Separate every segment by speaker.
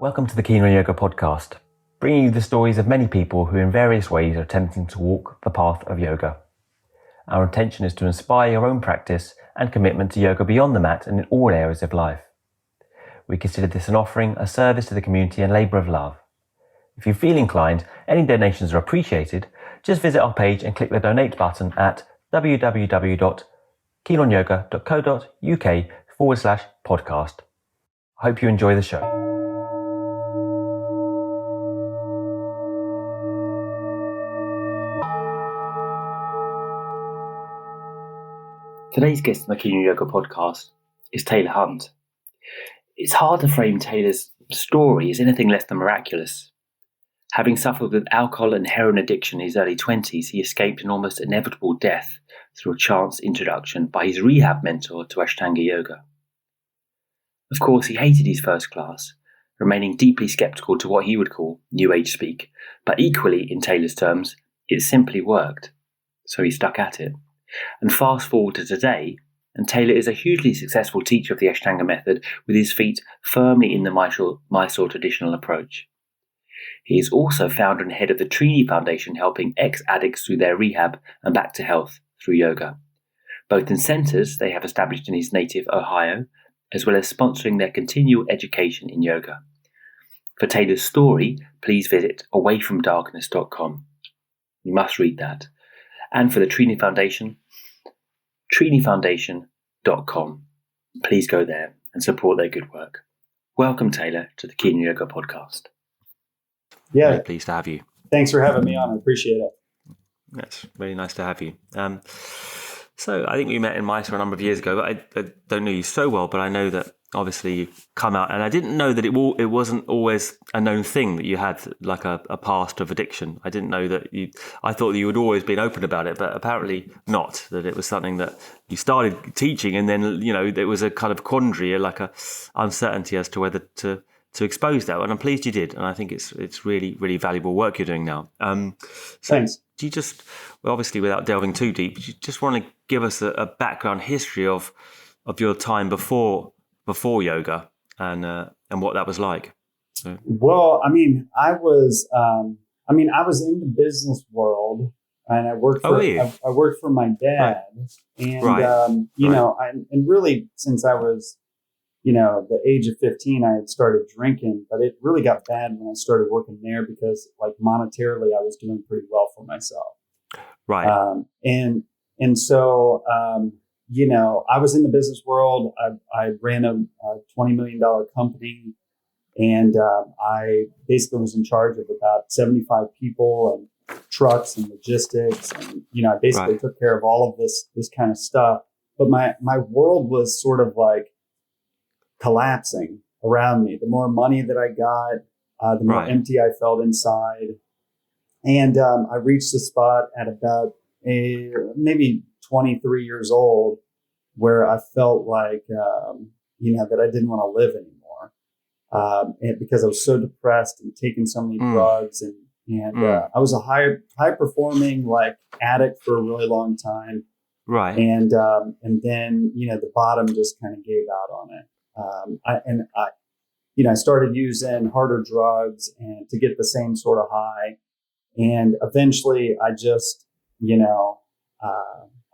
Speaker 1: Welcome to the Keen on Yoga podcast, bringing you the stories of many people who in various ways are attempting to walk the path of yoga. Our intention is to inspire your own practice and commitment to yoga beyond the mat and in all areas of life. We consider this an offering, a service to the community and labour of love. If you feel inclined, any donations are appreciated. Just visit our page and click the donate button at www.keenonyoga.co.uk/podcast. I hope you enjoy the show. Today's guest on the Keen on Yoga podcast is Taylor Hunt. It's hard to frame Taylor's story as anything less than miraculous. Having suffered with alcohol and heroin addiction in his early 20s, he escaped an almost inevitable death through a chance introduction by his rehab mentor to Ashtanga Yoga. Of course, he hated his first class, remaining deeply sceptical to what he would call New Age speak, but equally, in Taylor's terms, it simply worked. So he stuck at it. And fast forward to today, and Taylor is a hugely successful teacher of the Ashtanga method with his feet firmly in the Mysore traditional approach. He is also founder and head of the Trini Foundation, helping ex-addicts through their rehab and back to health through yoga, both in centres they have established in his native Ohio, as well as sponsoring their continual education in yoga. For Taylor's story, please visit awayfromdarkness.com. You must read that. And for the Trini Foundation, trinifoundation.com. Please go there and support their good work. Welcome, Taylor, to the Keen on Yoga podcast.
Speaker 2: Yeah.
Speaker 1: Very pleased to have you.
Speaker 2: Thanks for having me on. I appreciate it.
Speaker 1: It's really nice to have you. So I think we met in Mysore a number of years ago, but I don't know you so well, but I know that obviously you've come out, and I didn't know that it wasn't always a known thing that you had like a past of addiction. I didn't know that I thought that you had always been open about it, but apparently not, that it was something that you started teaching and then, there was a kind of quandary, like a uncertainty as to whether to expose that. And I'm pleased you did. And I think it's really, really valuable work you're doing now.
Speaker 2: Thanks.
Speaker 1: Do you just, obviously without delving too deep, do you just want to give us a background history of your time before yoga and what that was like?
Speaker 2: Well, I was in the business world, and I worked for I worked for my dad,
Speaker 1: right.
Speaker 2: and and really since I was the age of 15, I had started drinking, but it really got bad when I started working there because, like, monetarily, I was doing pretty well for myself.
Speaker 1: Right.
Speaker 2: So I was in the business world. I ran a $20 million company, and I basically was in charge of about 75 people and trucks and logistics. And, I basically took care of all of this kind of stuff. But my world was sort of like collapsing around me. The more money that I got, the more empty I felt inside. And I reached a spot at about maybe 23 years old where I felt like, that I didn't want to live anymore. And because I was so depressed and taking so many drugs, and I was a high performing like addict for a really long time.
Speaker 1: Right.
Speaker 2: And then, the bottom just kind of gave out on it. I started using harder drugs and to get the same sort of high. And eventually I just,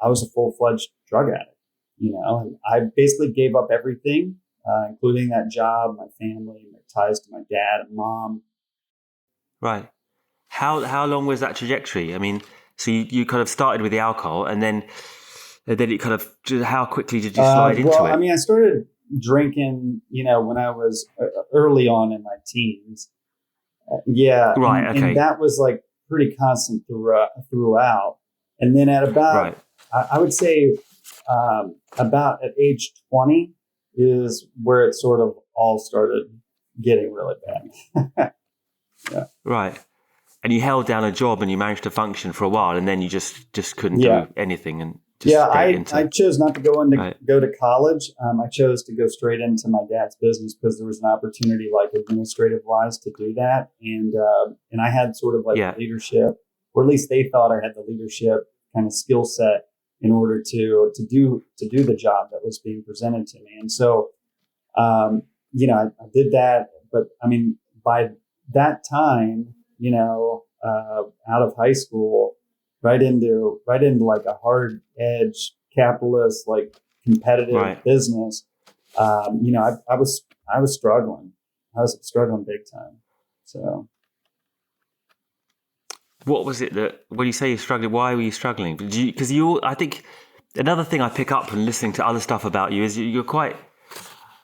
Speaker 2: I was a full-fledged drug addict, and I basically gave up everything, including that job, my family, my ties to my dad and mom.
Speaker 1: Right. How long was that trajectory? I mean, so you kind of started with the alcohol, and then it kind of, how quickly did you slide into it?
Speaker 2: I started drinking, when I was early on in my teens.
Speaker 1: Right. Okay.
Speaker 2: And that was like pretty constant throughout. And then at about, I would say, about at age 20 is where it sort of all started getting really bad. Yeah.
Speaker 1: Right. And you held down a job and you managed to function for a while, and then you just couldn't do anything. And
Speaker 2: I chose not to go to college. I chose to go straight into my dad's business because there was an opportunity, like administrative wise, to do that. And I had sort of like leadership, or at least they thought I had the leadership kind of skill set in order to do the job that was being presented to me. And so, I did that. but I mean, by that time, out of high school, right into like a hard edge capitalist, like competitive business. I was struggling. I was struggling big time. So,
Speaker 1: what was it that when you say you're struggling? Why were you struggling? Because I think another thing I pick up and listening to other stuff about you is you're quite,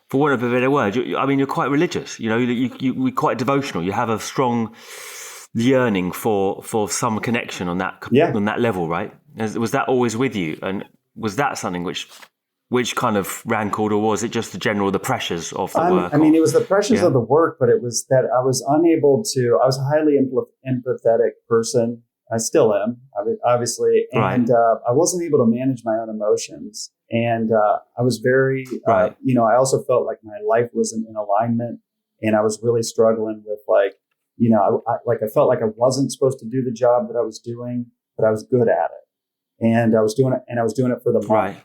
Speaker 1: for want of a better word, you're quite religious. You're quite devotional. You have a strong yearning for some connection on that level, right? Was that always with you? And was that something which kind of rankled, or was it just the pressures of the work?
Speaker 2: I mean, it was the pressures of the work, but it was that I was unable to. I was a highly empathetic person. I still am, obviously, and I wasn't able to manage my own emotions. And I was very, I also felt like my life wasn't in alignment, and I was really struggling with I felt like I wasn't supposed to do the job that I was doing, but I was good at it, and I was doing it for the money.
Speaker 1: Right.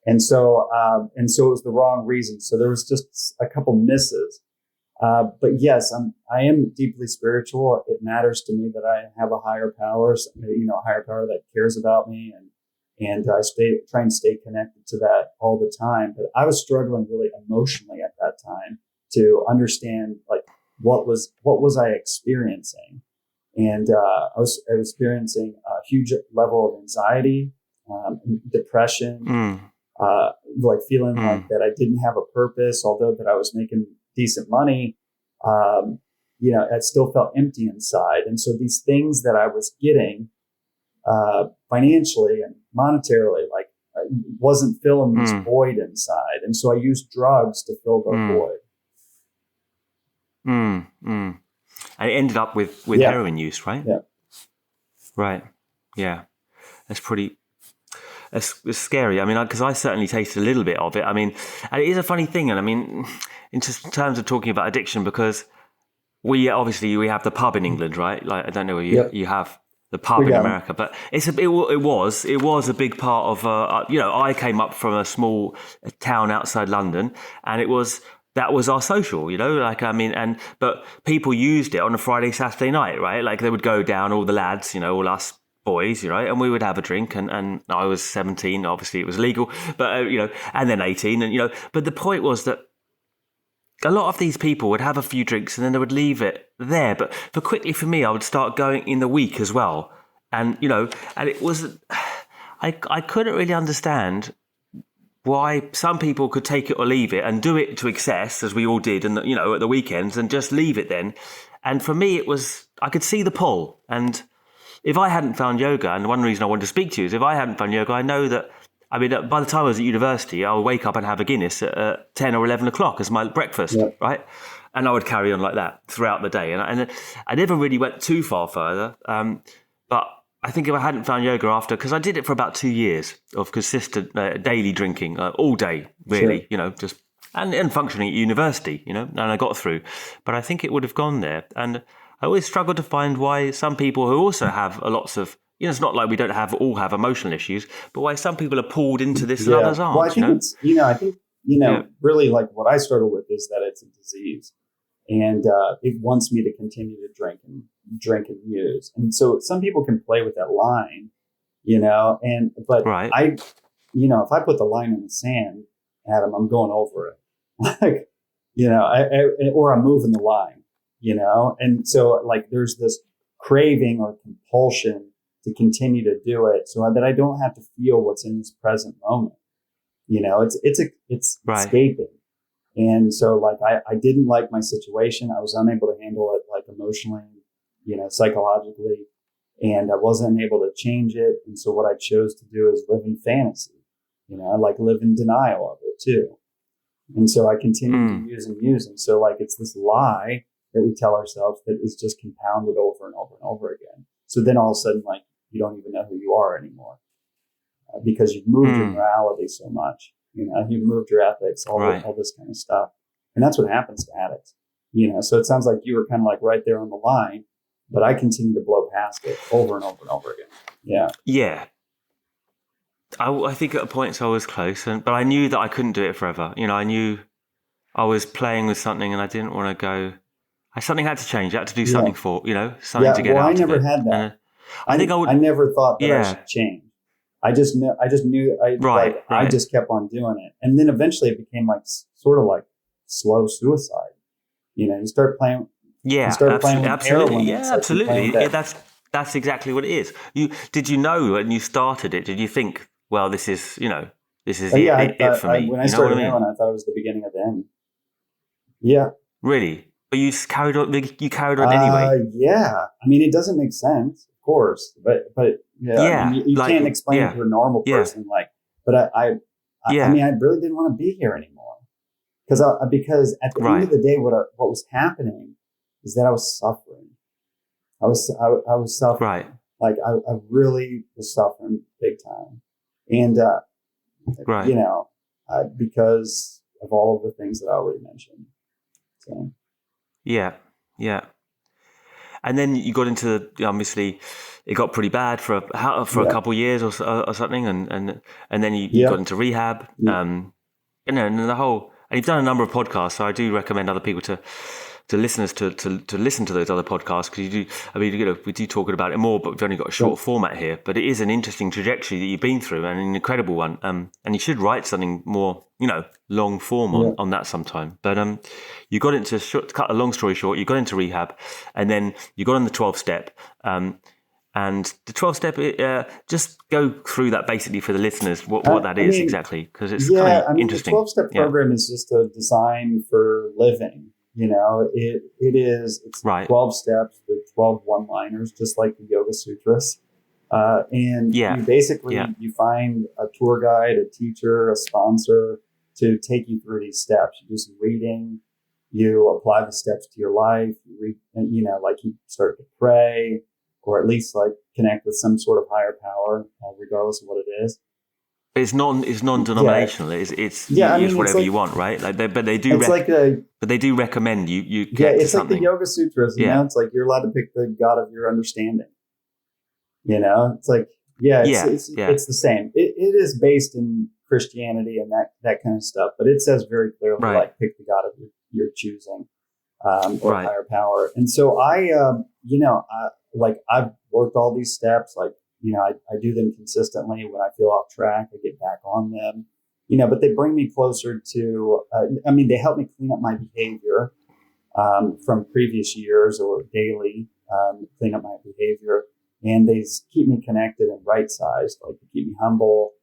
Speaker 2: And so it was the wrong reason. So there was just a couple misses. But yes, I am deeply spiritual. It matters to me that I have a higher power, a higher power that cares about me, and I try and stay connected to that all the time. But I was struggling really emotionally at that time to understand like what was I experiencing, and I was experiencing a huge level of anxiety, depression. Like feeling like that I didn't have a purpose, although that I was making decent money, I still felt empty inside. And so these things that I was getting, financially and monetarily, like I wasn't filling this void inside. And so I used drugs to fill the void.
Speaker 1: And it ended up with heroin use, right?
Speaker 2: Yeah.
Speaker 1: Right. Yeah. It's scary. I mean, because I certainly tasted a little bit of it. I mean, and it is a funny thing. And I mean, in just terms of talking about addiction, because we have the pub in England, right? Like, I don't know where you have the pub in America, but it was a big part of, I came up from a small town outside London, and that was our social, but people used it on a Friday, Saturday night, right? Like they would go down, all the lads, all us boys, and we would have a drink, and I was 17, obviously it was legal, but and then 18, and but the point was that a lot of these people would have a few drinks and then they would leave it there. But for me, I would start going in the week as well, and and it was, I couldn't really understand why some people could take it or leave it and do it to excess, as we all did, and at the weekends, and just leave it then. And for me, it was, I could see the pull. And if I hadn't found yoga, and one reason I wanted to speak to you is if I hadn't found yoga, I know that, by the time I was at university, I would wake up and have a Guinness at 10 or 11 o'clock as my breakfast, right? And I would carry on like that throughout the day. And I never really went too far further. But I think if I hadn't found yoga after, because I did it for about 2 years of consistent daily drinking, all day, really, just and functioning at university, and I got through. But I think it would have gone there. And I always struggle to find why some people who also have lots of, it's not like we don't all have emotional issues, but why some people are pulled into this and others aren't.
Speaker 2: Well, I think really like what I struggle with is that it's a disease, and it wants me to continue to drink and use. And so some people can play with that line, but I, if I put the line in the sand, Adam, I'm going over it, or I'm moving the line. And so like there's this craving or compulsion to continue to do it so that I don't have to feel what's in this present moment. It's escaping. And so like I didn't like my situation. I was unable to handle it like emotionally, psychologically, and I wasn't able to change it. And so what I chose to do is live in fantasy. I like live in denial of it too. And so I continued to use. And so like it's this lie that we tell ourselves that is just compounded over and over and over again. So then all of a sudden, like, you don't even know who you are anymore because you've moved your morality so much. You've moved your ethics, all this kind of stuff. And that's what happens to addicts. So it sounds like you were kind of like right there on the line, but I continue to blow past it over and over and over again. Yeah.
Speaker 1: Yeah. I think at points I was close, but I knew that I couldn't do it forever. I knew I was playing with something and I didn't want to go Something had to change. I had to do
Speaker 2: Yeah.
Speaker 1: something something to get out
Speaker 2: I
Speaker 1: of
Speaker 2: never
Speaker 1: it.
Speaker 2: had that.
Speaker 1: I think I would.
Speaker 2: I never thought that I
Speaker 1: Yeah.
Speaker 2: should change. I just knew.
Speaker 1: Right.
Speaker 2: I just kept on doing it, and then eventually it became like sort of like slow suicide. You start playing.
Speaker 1: Yeah.
Speaker 2: You start playing with
Speaker 1: Absolutely.
Speaker 2: heroin.
Speaker 1: Yeah.
Speaker 2: It's like you're playing
Speaker 1: Absolutely.
Speaker 2: with
Speaker 1: That's exactly what it is. Did you know when you started it? Did you think, well, this is it for me?
Speaker 2: When I
Speaker 1: You know what
Speaker 2: started
Speaker 1: I mean?
Speaker 2: heroin, I thought it was the beginning of the end. Yeah.
Speaker 1: Really? But you carried on. You carried on anyway.
Speaker 2: Yeah. I mean, it doesn't make sense, of course, but yeah.
Speaker 1: Yeah.
Speaker 2: I mean, you can't explain it to a normal person. But I mean, I really didn't want to be here anymore because at the end of the day, what was happening is that I was suffering. I was suffering.
Speaker 1: Right.
Speaker 2: Like I really was suffering big time, and
Speaker 1: right.
Speaker 2: Because of all of the things that I already mentioned. So.
Speaker 1: Yeah. And then you got into obviously, it got pretty bad for a couple of years or something, and then you got into rehab. And the whole, and you've done a number of podcasts, so I do recommend other people to listeners to listen to those other podcasts, because you do. I mean, we do talk about it more, but we've only got a short format here. But it is an interesting trajectory that you've been through, and an incredible one. And you should write something more, long form on that sometime. But you got into cut a long story short, you got into rehab, and then you got on the 12-step. And the 12-step, just go through that basically for the listeners, what that is exactly, because it's kind of interesting.
Speaker 2: The 12-step program is just a design for living. It's 12 steps, the 12 one-liners, just like the Yoga Sutras. You find a tour guide, a teacher, a sponsor to take you through these steps. You do some reading, you apply the steps to your life, you start to pray, or at least like connect with some sort of higher power, regardless of what it is.
Speaker 1: It's non-denominational. Yeah. It's whatever you want, right? But they do. But they do recommend you.
Speaker 2: It's like the Yoga Sutras. It's like you're allowed to pick the God of your understanding. It's like it's the same. It is based in Christianity and that kind of stuff, but it says very clearly like pick the God of your choosing, or higher power. And so I've worked all these steps like. I do them consistently. When I feel off track, I get back on them, but they bring me closer to, they help me clean up my behavior from previous years or daily, clean up my behavior. And they keep me connected and right-sized, like they keep me humble.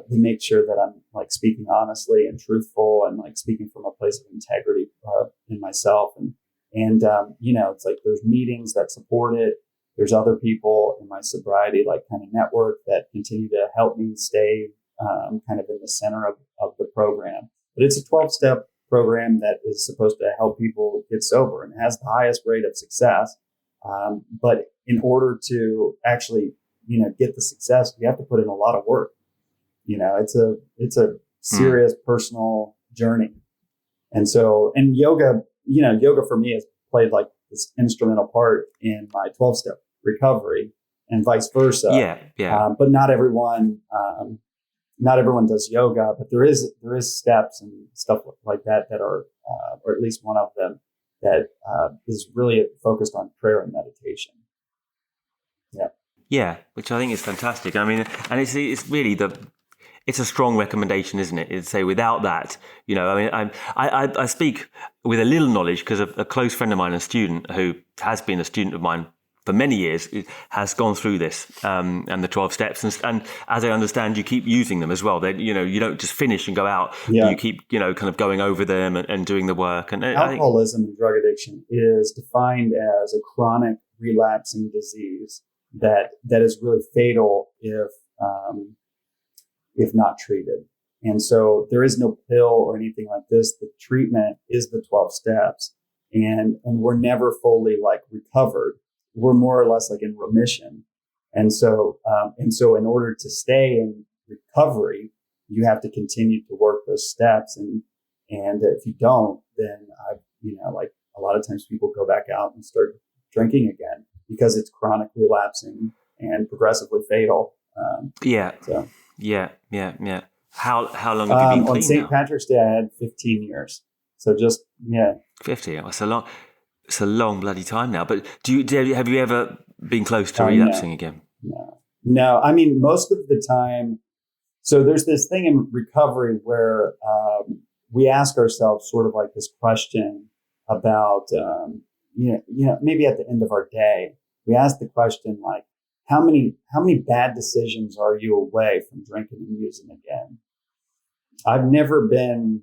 Speaker 2: They make sure that I'm like speaking honestly and truthful and like speaking from a place of integrity in myself. And it's like there's meetings that support it. There's other people in my sobriety, like kind of network, that continue to help me stay kind of in the center of the program. But it's a 12-step program that is supposed to help people get sober and has the highest rate of success. But in order to actually, get the success, you have to put in a lot of work. It's a serious personal journey. And yoga, yoga for me has played like this instrumental part in my 12-step recovery and vice versa. But not everyone does yoga, but there is steps and stuff like that are, or at least one of them that is really focused on prayer and meditation.
Speaker 1: Yeah, which I think is fantastic. I mean, and it's really it's a strong recommendation, isn't it? It's say without that, I speak with a little knowledge because a close friend of mine, a student who has been a student of mine for many years, has gone through this and the 12 steps. And as I understand, you keep using them as well. That you don't just finish and go out. Yeah. You keep kind of going over them and doing the work. And
Speaker 2: alcoholism and drug addiction is defined as a chronic relapsing disease that is really fatal if not treated. And so there is no pill or anything like this. The treatment is the 12 steps, and we're never fully like recovered. We're more or less like in remission. And so in order to stay in recovery, you have to continue to work those steps. And if you don't, then like a lot of times people go back out and start drinking again because it's chronic relapsing and progressively fatal.
Speaker 1: Yeah. How long have you been clean
Speaker 2: on St.
Speaker 1: now?
Speaker 2: Patrick's Day, I had 15 years. So just
Speaker 1: 50. That's a lot. It's a long bloody time now. But have you ever been close to relapsing again?
Speaker 2: No. I mean, most of the time. So there's this thing in recovery where we ask ourselves sort of like this question about, maybe at the end of our day, we ask the question like, how many bad decisions are you away from drinking and using again? I've never been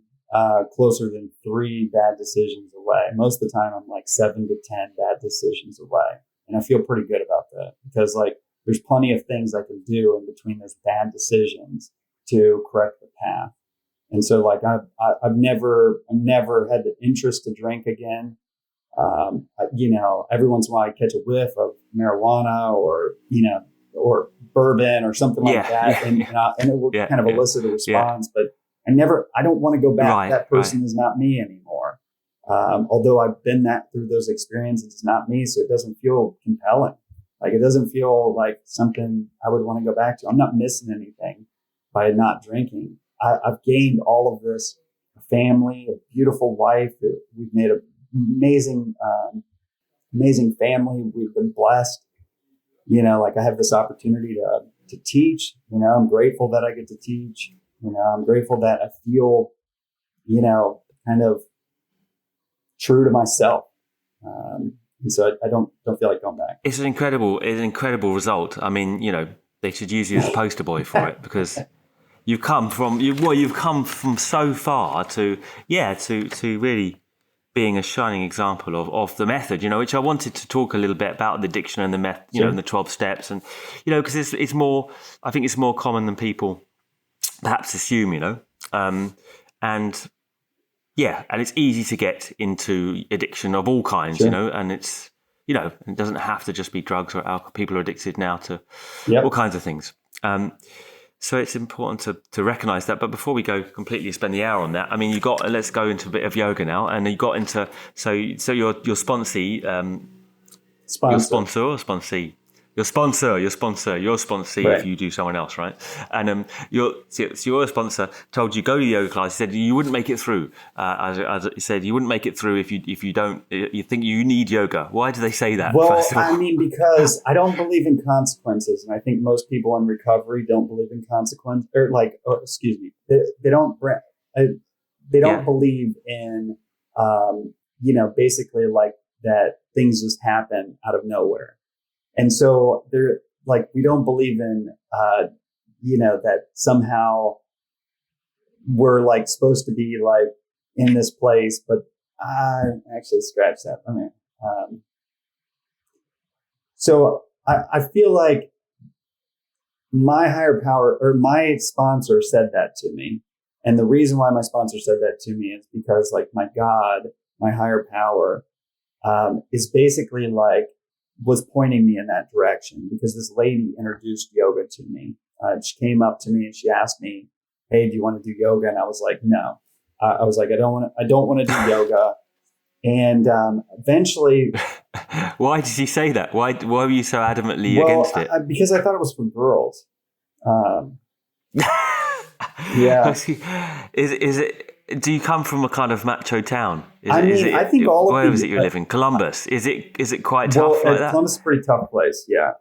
Speaker 2: closer than 3 bad decisions away. Most of the time, I'm like 7 to 10 bad decisions away, and I feel pretty good about that because like there's plenty of things I can do in between those bad decisions to correct the path. And so, like I've never had the interest to drink again. Every once in a while I catch a whiff of marijuana or bourbon or something like that. And it will kind of elicit a response, but I don't want to go back. That person is not me anymore. Although I've been through those experiences, it's not me. So it doesn't feel compelling. Like it doesn't feel like something I would want to go back to. I'm not missing anything by not drinking. I've gained all of this, a family, a beautiful wife. We've made an amazing family. We've been blessed. Like I have this opportunity to teach. I'm grateful that I get to teach. I'm grateful that I feel, kind of true to myself. And so I don't feel like going back.
Speaker 1: It's an incredible result. I mean, they should use you as a poster boy for it because you've come from so far to really being a shining example of the method, which I wanted to talk a little bit about the addiction and the method, and the 12 steps, and because it's more, I think it's more common than people perhaps assume, and it's easy to get into addiction of all kinds, and it's, it doesn't have to just be drugs or alcohol. People are addicted now to all kinds of things. So it's important to recognize that. But before we go completely spend the hour on that, I mean, let's go into a bit of yoga now. And you got into, so your sponsee, your sponsee
Speaker 2: right.
Speaker 1: If you do someone else, right? And your sponsor told you go to the yoga class. He said you wouldn't make it through. As he said, you wouldn't make it through if you don't. You think you need yoga. Why do they say that?
Speaker 2: Well, I mean, because I don't believe in consequences, and I think most people in recovery don't believe in consequence, they don't believe in basically like that things just happen out of nowhere. And so they're like, we don't believe in, that somehow we're like supposed to be like in this place, but I actually scratched that. I mean, so I feel like my higher power or my sponsor said that to me. And the reason why my sponsor said that to me is because like my God, my higher power, is basically like, was pointing me in that direction because this lady introduced yoga to me. She came up to me and she asked me, "Hey, do you want to do yoga?" And I was like, "No." I was like, I don't want to do yoga. And eventually,
Speaker 1: why did she say that? Why were you so adamantly against it?
Speaker 2: Because I thought it was for girls. Yeah.
Speaker 1: Is it? Do you come from a kind of macho town?
Speaker 2: I think all of
Speaker 1: where is it you live in? Columbus. Is it quite tough like that?
Speaker 2: Columbus is a pretty tough place. Yeah.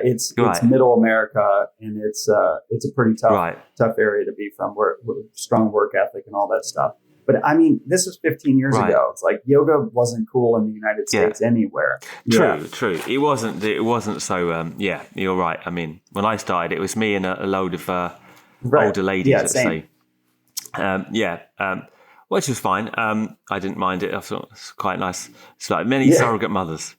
Speaker 2: It's middle America, and it's a pretty tough area to be from. Where strong work ethic and all that stuff. But I mean, this was 15 years ago. It's like yoga wasn't cool in the United States anywhere.
Speaker 1: True. It wasn't so. You're right. I mean, when I started, it was me and a load of older ladies. Let's say. Which was fine. I didn't mind it. I thought it was quite nice. It's like many surrogate mothers.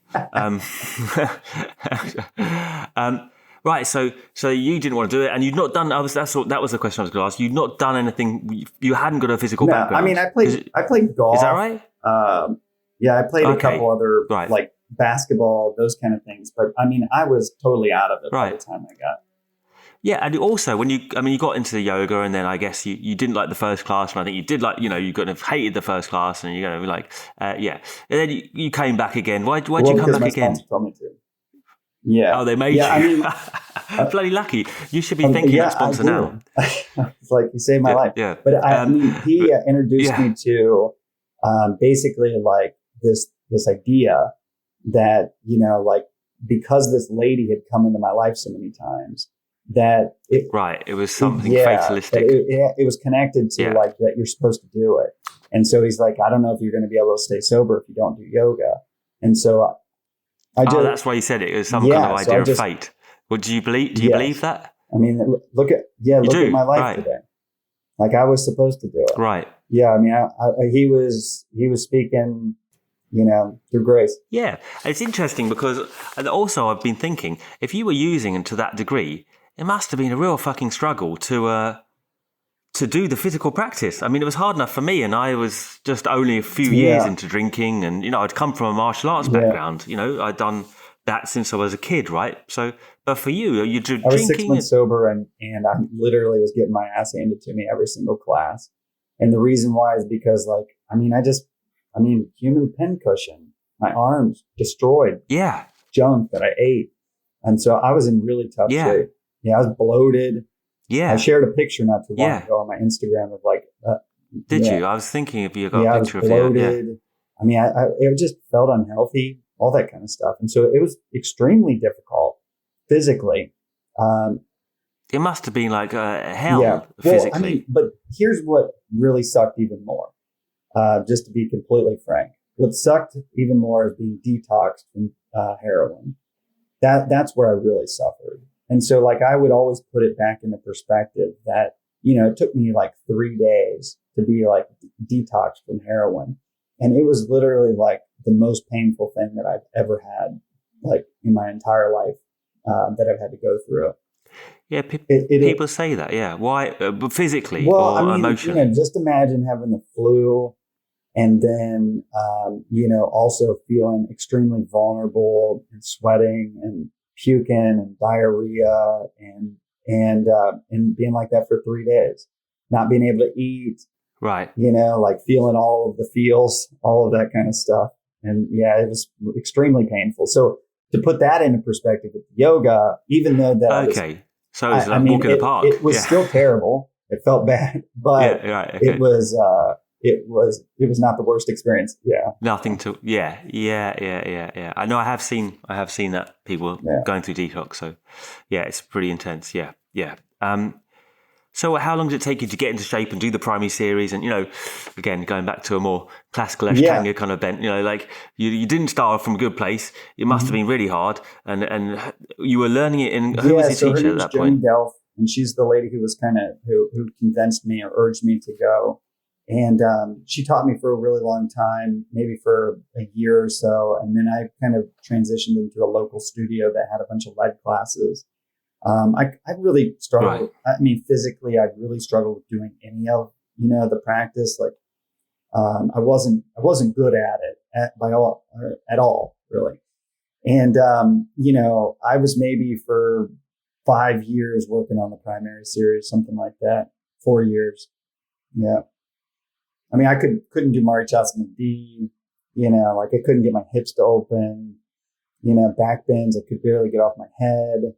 Speaker 1: Right. So you didn't want to do it, and you'd not done. That was the question I was going to ask. You'd not done anything. You hadn't got a physical background.
Speaker 2: I mean, I played golf.
Speaker 1: Is that right?
Speaker 2: I played a couple other like basketball, those kind of things. But I mean, I was totally out of it by the time I got.
Speaker 1: Yeah, and also when you got into the yoga, and then I guess you didn't like the first class, and I think you did like, you kind of hated the first class, and you're going to be like, and then you came back again. Why'd you come back again?
Speaker 2: Told me to. Yeah.
Speaker 1: Oh, they made you.
Speaker 2: I mean,
Speaker 1: bloody lucky. You should be thinking that sponsor now.
Speaker 2: It's like you saved my life.
Speaker 1: Yeah.
Speaker 2: But he introduced me to basically like this this idea that, like, because this lady had come into my life so many times, that
Speaker 1: it was something fatalistic.
Speaker 2: It was connected to like that you're supposed to do it. And so he's like, I don't know if you're going to be able to stay sober if you don't do yoga. And so
Speaker 1: that's why you said it. It was some kind of idea of fate. Well, do you believe that?
Speaker 2: I mean, look at my life today. Like, I was supposed to do it.
Speaker 1: Right.
Speaker 2: Yeah. I mean, he was speaking, through grace.
Speaker 1: Yeah. It's interesting because, and also I've been thinking, if you were using it to that degree, it must have been a real fucking struggle to do the physical practice. I mean, it was hard enough for me, and I was just only a few years into drinking, and I'd come from a martial arts background. I'd done that since I was a kid, right? So, but for you, you're drinking.
Speaker 2: I was 6 months sober, and I literally was getting my ass handed to me every single class. And the reason why is because, like, human pincushion, my arms destroyed, junk that I ate, and so I was in really tough shape. Yeah, I was bloated. Yeah, I shared a picture not too long ago on my Instagram of like.
Speaker 1: Did you? I was thinking if you got a picture of you. Yeah.
Speaker 2: I mean, it just felt unhealthy, all that kind of stuff, and so it was extremely difficult physically.
Speaker 1: It must have been like hell physically.
Speaker 2: But here's what really sucked even more. Just to be completely frank, what sucked even more is being detoxed from heroin. That's where I really suffered. And so, like, I would always put it back into perspective that, it took me like 3 days to be like detoxed from heroin. And it was literally like the most painful thing that I've ever had, like, in my entire life, that I've had to go through.
Speaker 1: Yeah. People say that. Yeah. Why? Physically or emotionally?
Speaker 2: Just imagine having the flu and then, also feeling extremely vulnerable and sweating and puking and diarrhea and being like that for 3 days, not being able to eat,
Speaker 1: right?
Speaker 2: Like feeling all of the feels, all of that kind of stuff. And it was extremely painful. So to put that into perspective with yoga, even though that
Speaker 1: so it was like walk in the park.
Speaker 2: It was still terrible. It felt bad, but it was not the worst experience. Yeah.
Speaker 1: Nothing to, yeah. I know I have seen that people going through detox. So it's pretty intense. Yeah. So how long did it take you to get into shape and do the primary series? And, again, going back to a more classical Ashtanga kind of bent, like you didn't start off from a good place. It must have been really hard. And you were learning it in, who was your teacher at that point?
Speaker 2: Delph, and she's the lady who was who convinced me or urged me to go. And she taught me for a really long time, maybe for a year or so. And then I kind of transitioned into a local studio that had a bunch of lead classes. I really struggled. Right. I mean, physically, I really struggled with doing any of, the practice. Like, I wasn't good at it at all, really. And, I was maybe for 5 years working on the primary series, something like that, 4 years. Yeah. I mean, I couldn't do Marichasana D, like I couldn't get my hips to open, back bends. I could barely get off my head,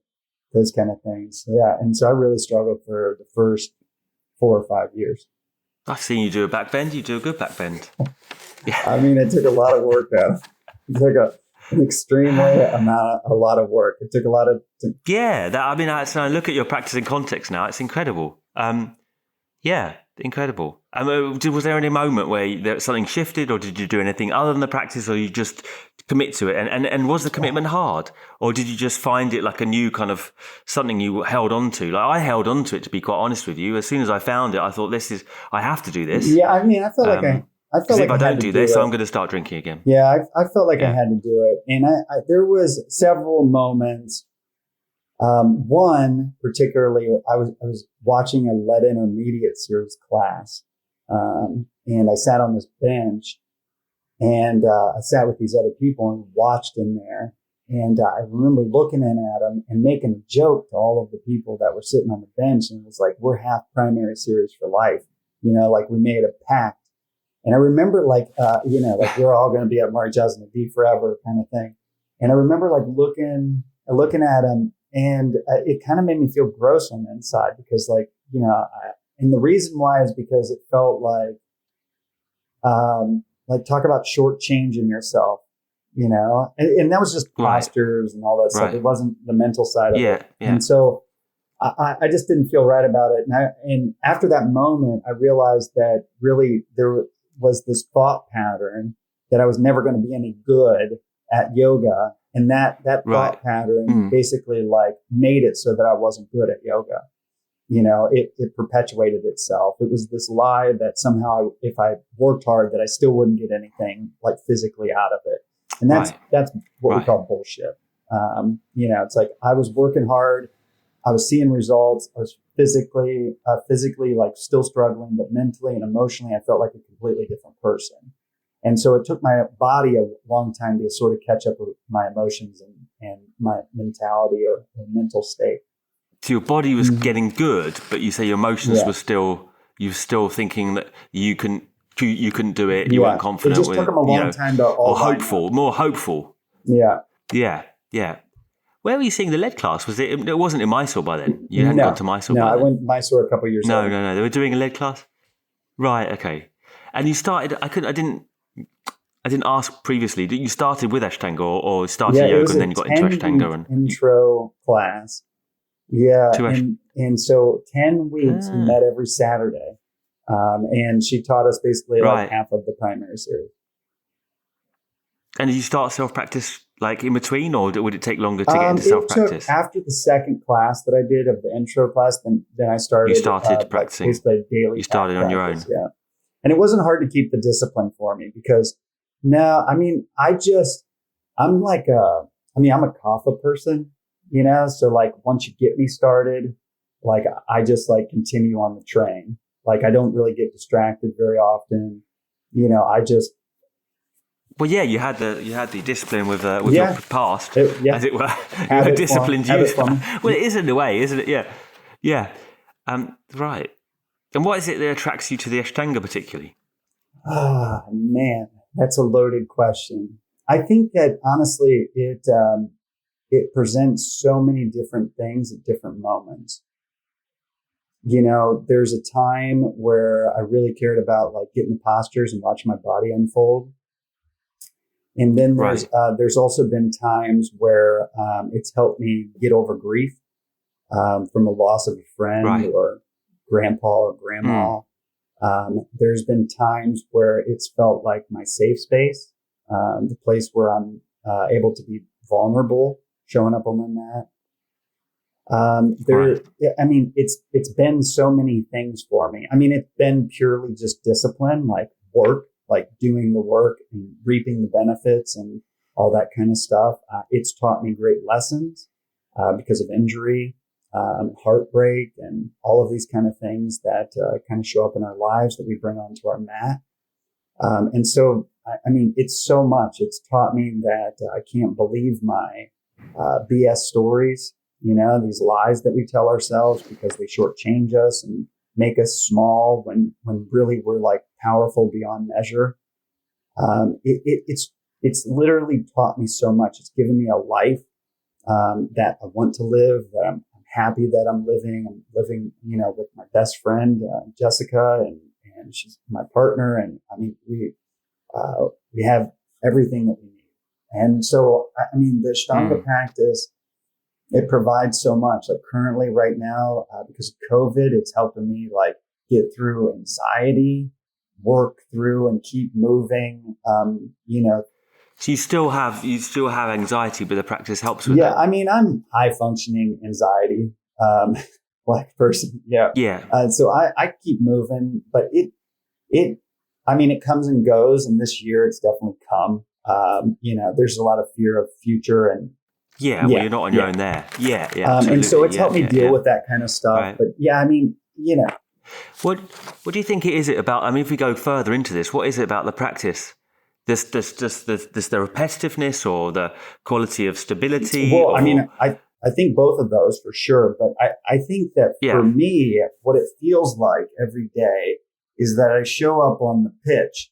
Speaker 2: those kind of things. Yeah. And so I really struggled for the first 4 or 5 years.
Speaker 1: I've seen you do a back bend. You do a good back bend.
Speaker 2: Yeah. I mean, it took a lot of work though. It took an a lot of work. It took a lot of.
Speaker 1: I look at your practice in context now. It's incredible. Incredible. Was there any moment where something shifted, or did you do anything other than the practice, or you just commit to it? And was the commitment hard, or did you just find it like a new kind of something you held on to? Like I held on to it, to be quite honest with you. As soon as I found it, I thought, I have to do this.
Speaker 2: Yeah, I mean, I felt like
Speaker 1: if I don't do this, I'm going to start drinking again.
Speaker 2: Yeah, I felt like I had to do it, and I there was several moments. One particularly, I was watching a lead intermediate series class, and I sat on this bench, and I sat with these other people and watched in there. And I remember looking in at them and making a joke to all of the people that were sitting on the bench, and it was like, we're half primary series for life, like we made a pact. And I remember like we're all going to be at Marichasana D forever kind of thing. And I remember like looking at them. And it kind of made me feel gross on the inside because, and the reason why is because it felt like, like talk about shortchanging yourself, and that was just postures and all that stuff. It wasn't the mental side of it.
Speaker 1: Yeah.
Speaker 2: And so I just didn't feel right about it. And after that moment, I realized that really there was this thought pattern that I was never going to be any good at yoga. And that thought pattern basically like made it so that I wasn't good at yoga. It perpetuated itself. It was this lie that somehow if I worked hard that I still wouldn't get anything like physically out of it. And that's what we call bullshit. It's like I was working hard. I was seeing results. I was physically like still struggling, but mentally and emotionally, I felt like a completely different person. And so it took my body a long time to sort of catch up with my emotions and my mentality or mental state.
Speaker 1: So your body was getting good, but you say your emotions were still, you were still thinking that you couldn't do it. You weren't confident.
Speaker 2: It just took them a long time to
Speaker 1: or hopeful, more hopeful.
Speaker 2: Yeah.
Speaker 1: Where were you seeing the lead class? Was it? It wasn't in Mysore by then. You hadn't gone to Mysore.
Speaker 2: No,
Speaker 1: by then.
Speaker 2: I went to Mysore a couple of years ago.
Speaker 1: No. They were doing a lead class. Right. Okay. And you started. I didn't ask previously. You started with Ashtanga or started yoga and then you got into Ashtanga and
Speaker 2: intro class. Yeah. And so 10 weeks we met every Saturday. And she taught us basically like half of the primary series.
Speaker 1: And did you start self-practice like in between, or would it take longer to get into self-practice?
Speaker 2: After the second class that I did of the intro class, then I started.
Speaker 1: You started practicing.
Speaker 2: Like basically daily.
Speaker 1: You started on your own.
Speaker 2: Yeah. And it wasn't hard to keep the discipline for me because I'm a kapha person, so like once you get me started, like I just like continue on the train. Like I don't really get distracted very often.
Speaker 1: Well, yeah, you had the discipline with your past, as it were. Disciplined you. Well, it is in a way, isn't it? Yeah. Right. And what is it that attracts you to the Ashtanga particularly?
Speaker 2: Ah, man, that's a loaded question. I think that honestly, it presents so many different things at different moments. There's a time where I really cared about like getting the postures and watching my body unfold. And then there's also been times where it's helped me get over grief from a loss of a friend or grandpa or grandma. There's been times where it's felt like my safe space, the place where I'm able to be vulnerable, showing up on my mat. It's been so many things for me. I mean, it's been purely just discipline, like work, like doing the work and reaping the benefits and all that kind of stuff. It's taught me great lessons because of injury, heartbreak, and all of these kind of things that kind of show up in our lives that we bring onto our mat. And so, it's so much. It's taught me that I can't believe my BS stories, these lies that we tell ourselves because they shortchange us and make us small when really we're like powerful beyond measure. It's literally taught me so much. It's given me a life that I want to live, that I'm happy that I'm living. I'm living, with my best friend, Jessica, and she's my partner. And we have everything that we need. And so, the Ashtanga practice, it provides so much. Like currently right now, because of COVID, it's helping me like get through anxiety, work through and keep moving.
Speaker 1: So you still have anxiety, but the practice helps with that.
Speaker 2: Yeah. I'm high functioning anxiety, like person. Yeah.
Speaker 1: Yeah.
Speaker 2: So I keep moving, but it comes and goes. And this year it's definitely come. There's a lot of fear of future and,
Speaker 1: well, you're not on your own there. Yeah.
Speaker 2: And so it's helped me deal with that kind of stuff. Right. But
Speaker 1: What do you think it is about? If we go further into this, what is it about the practice? This the repetitiveness or the quality of stability?
Speaker 2: Well, I think both of those for sure. But I think that for me, what it feels like every day is that I show up on the pitch.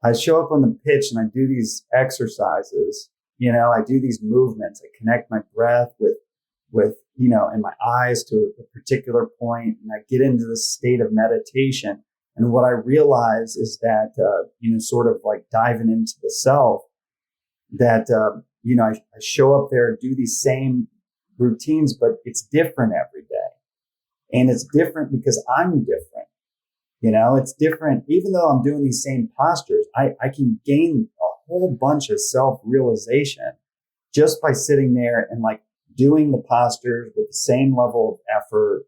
Speaker 2: I show up on the pitch and I do these exercises. I do these movements. I connect my breath with, and my eyes to a particular point, and I get into this state of meditation. And what I realize is that, sort of like diving into the self, that, I show up there, do these same routines, but it's different every day. And it's different because I'm different. It's different. Even though I'm doing these same postures, I can gain a whole bunch of self-realization just by sitting there and like doing the postures with the same level of effort,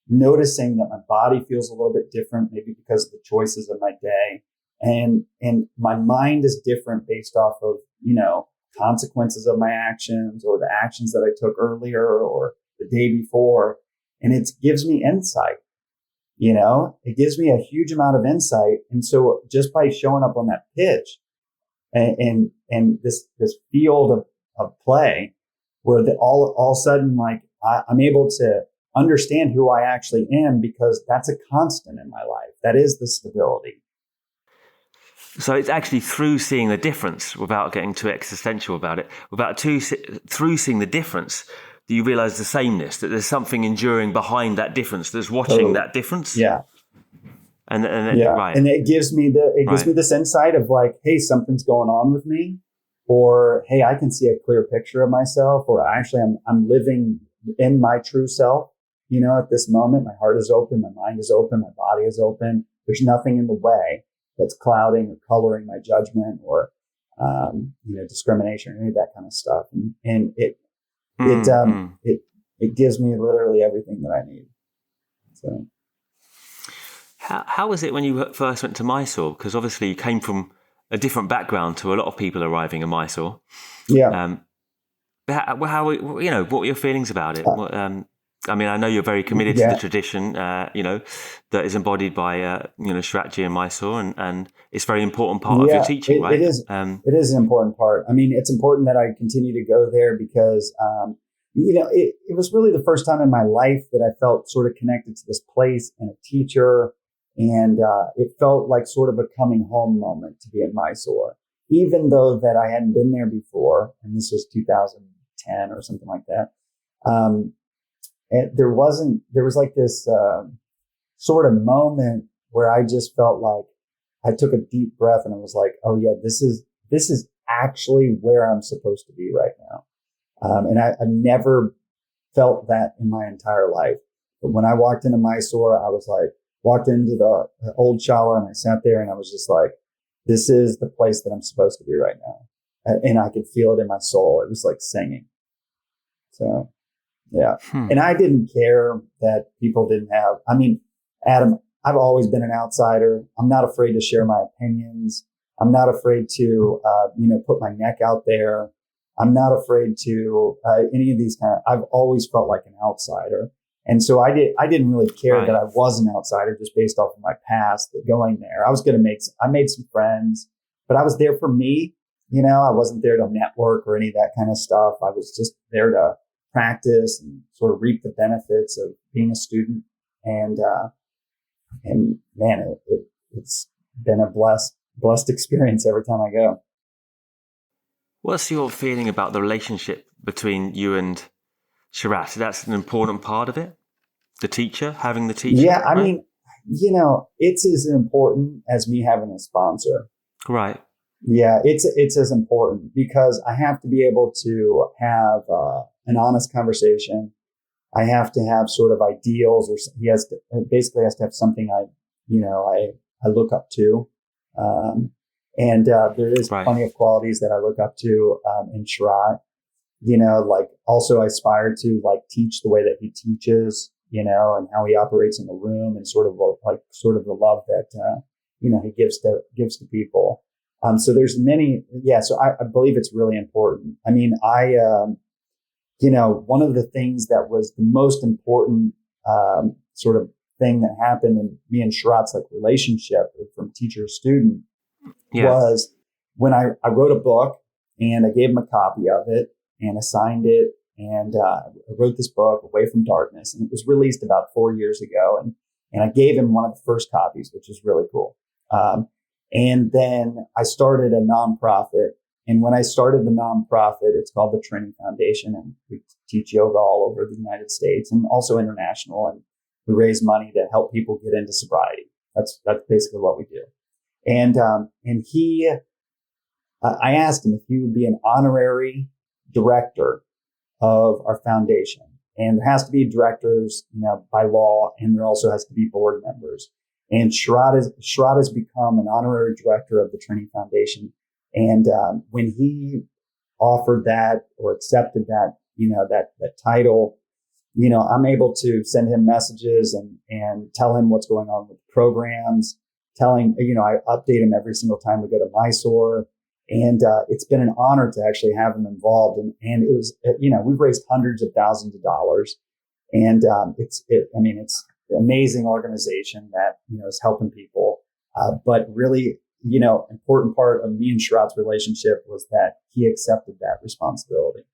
Speaker 2: noticing that my body feels a little bit different, maybe because of the choices of my day. And my mind is different based off of, consequences of my actions or the actions that I took earlier or the day before. And it gives me insight. It gives me a huge amount of insight. And so just by showing up on that pitch and this field of play where all of a sudden, like I'm able to understand who I actually am, because that's a constant in my life. That is the stability.
Speaker 1: So it's actually through seeing the difference, without getting too existential about it, through seeing the difference, that you realize the sameness, that there's something enduring behind that difference, that's watching that difference.
Speaker 2: Yeah.
Speaker 1: And right.
Speaker 2: And it gives me this insight of like, hey, something's going on with me, or hey, I can see a clear picture of myself, or actually I'm living in my true self. At this moment, my heart is open, my mind is open, my body is open. There's nothing in the way that's clouding or coloring my judgment or, discrimination or any of that kind of stuff. And it gives me literally everything that I need. So.
Speaker 1: How was it when you first went to Mysore? Because obviously you came from a different background to a lot of people arriving in Mysore.
Speaker 2: Yeah.
Speaker 1: How what were your feelings about it? I know you're very committed to the tradition, that is embodied by, Sharath Jois in Mysore, and it's a very important part of your teaching, right?
Speaker 2: It is. It is an important part. It's important that I continue to go there because, it was really the first time in my life that I felt sort of connected to this place and a teacher. And it felt like sort of a coming home moment to be in Mysore, even though that I hadn't been there before. And this was 2010 or something like that. And there was like this sort of moment where I just felt like I took a deep breath and I was like, oh yeah, this is actually where I'm supposed to be right now. And I've never felt that in my entire life. But when I walked into Mysore, I was like, walked into the old shala and I sat there and I was just like, this is the place that I'm supposed to be right now. And I could feel it in my soul. It was like singing. So, yeah. And I didn't care that people didn't have, Adam, I've always been an outsider. I'm not afraid to share my opinions. I'm not afraid to, put my neck out there. I'm not afraid to, any of these I've always felt like an outsider. And so I didn't really care that I was an outsider just based off of my past going there. I made some friends, but I was there for me. I wasn't there to network or any of that kind of stuff. I was just there to practice and sort of reap the benefits of being a student. And man, it's been a blessed experience every time I go.
Speaker 1: What's your feeling about the relationship between you and Sharath? That's an important part of it. Having the teacher.
Speaker 2: Yeah, it's as important as me having a sponsor.
Speaker 1: Right.
Speaker 2: Yeah, it's as important because I have to be able to have an honest conversation. I have to have sort of ideals, or he has to have something I look up to. And there is plenty of qualities that I look up to in Sharath. Also I aspire to teach the way that he teaches, and how he operates in the room and sort of the love that, he gives to people. So there's many, so I believe it's really important. One of the things that was the most important, sort of thing that happened in me and Sharath's relationship from teacher to student was when I wrote a book and I gave him a copy of it and I signed it. And I wrote this book, Away from Darkness, and it was released about 4 years ago. And I gave him one of the first copies, which was really cool. And then I started a nonprofit. And when I started the nonprofit, it's called the Trinity Foundation, and we teach yoga all over the United States and also international. And we raise money to help people get into sobriety. That's basically what we do. And I asked him if he would be an honorary director of our foundation. And there has to be directors, by law, and there also has to be board members. And Sharath has become an honorary director of the Trinity Foundation. And when he offered that or accepted that, that title, I'm able to send him messages and tell him what's going on with the programs, tell him, I update him every single time we go to Mysore. And it's been an honor to actually have him involved. And it was, we've raised hundreds of thousands of dollars. And it's an amazing organization that, is helping people. But really, important part of me and Sharath's relationship was that he accepted that responsibility.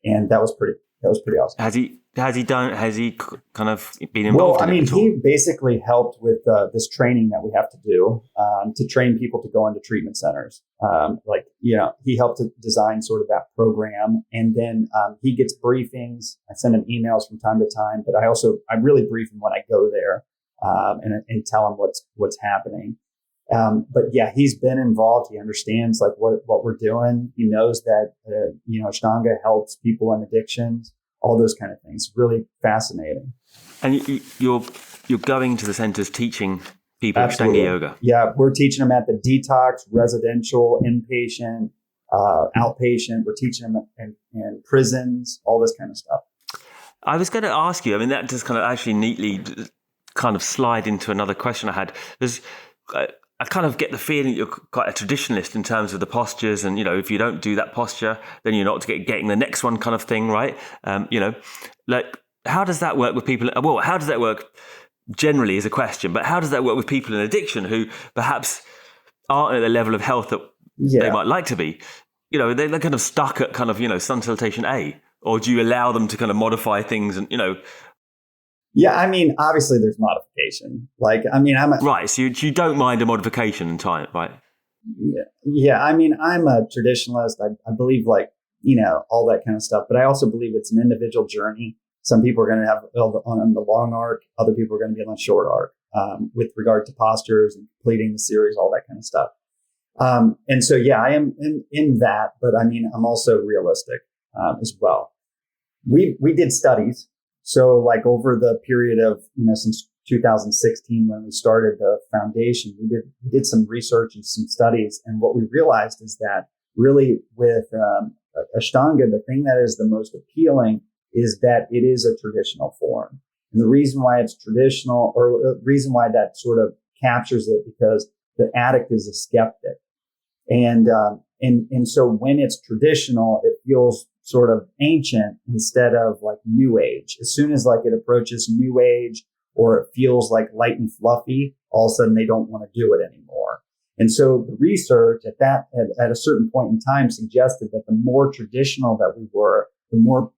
Speaker 2: And that was pretty awesome. Has he kind of been involved in it at all? He basically helped with this training that we have to do to train people to go into treatment centers. He helped to design sort of that program. And then he gets briefings. I send him emails from time to time, but I really brief him when I go there and tell him what's happening. But yeah, he's been involved. He understands like what we're doing. He knows that, Ashtanga helps people in addictions, all those kind of things. Really fascinating.
Speaker 1: And you're going to the centers teaching people Ashtanga yoga.
Speaker 2: Yeah. We're teaching them at the Detox, residential, inpatient, outpatient. We're teaching them in prisons, all this kind of stuff.
Speaker 1: I was going to ask you, that just kind of actually neatly kind of slide into another question I had. I kind of get the feeling you're quite a traditionalist in terms of the postures, and if you don't do that posture, then you're not getting the next one, kind of thing, right? How does that work with people? Well, how does that work generally is a question, but how does that work with people in addiction who perhaps aren't at the level of health that they might like to be? They're kind of stuck at kind of sun salutation A, or do you allow them to kind of modify things and
Speaker 2: Yeah, obviously there's modification.
Speaker 1: Right, so you don't mind a modification in time, right?
Speaker 2: Yeah. I'm a traditionalist. I believe all that kind of stuff, but I also believe it's an individual journey. Some people are going to have on the long arc. Other people are going to be on the short arc with regard to postures and completing the series, all that kind of stuff. And so, yeah, I am in that, but I'm also realistic as well. We did studies. So over the period of, since 2016, when we started the foundation, we did some research and some studies. And what we realized is that really with Ashtanga, the thing that is the most appealing is that it is a traditional form. And the reason why it's traditional, or the reason why that sort of captures it, because the addict is a skeptic. And so when it's traditional, it feels sort of ancient instead of like new age. As soon as it approaches new age or it feels like light and fluffy, all of a sudden they don't want to do it anymore. And so the research at a certain point in time suggested that the more traditional that we were, the more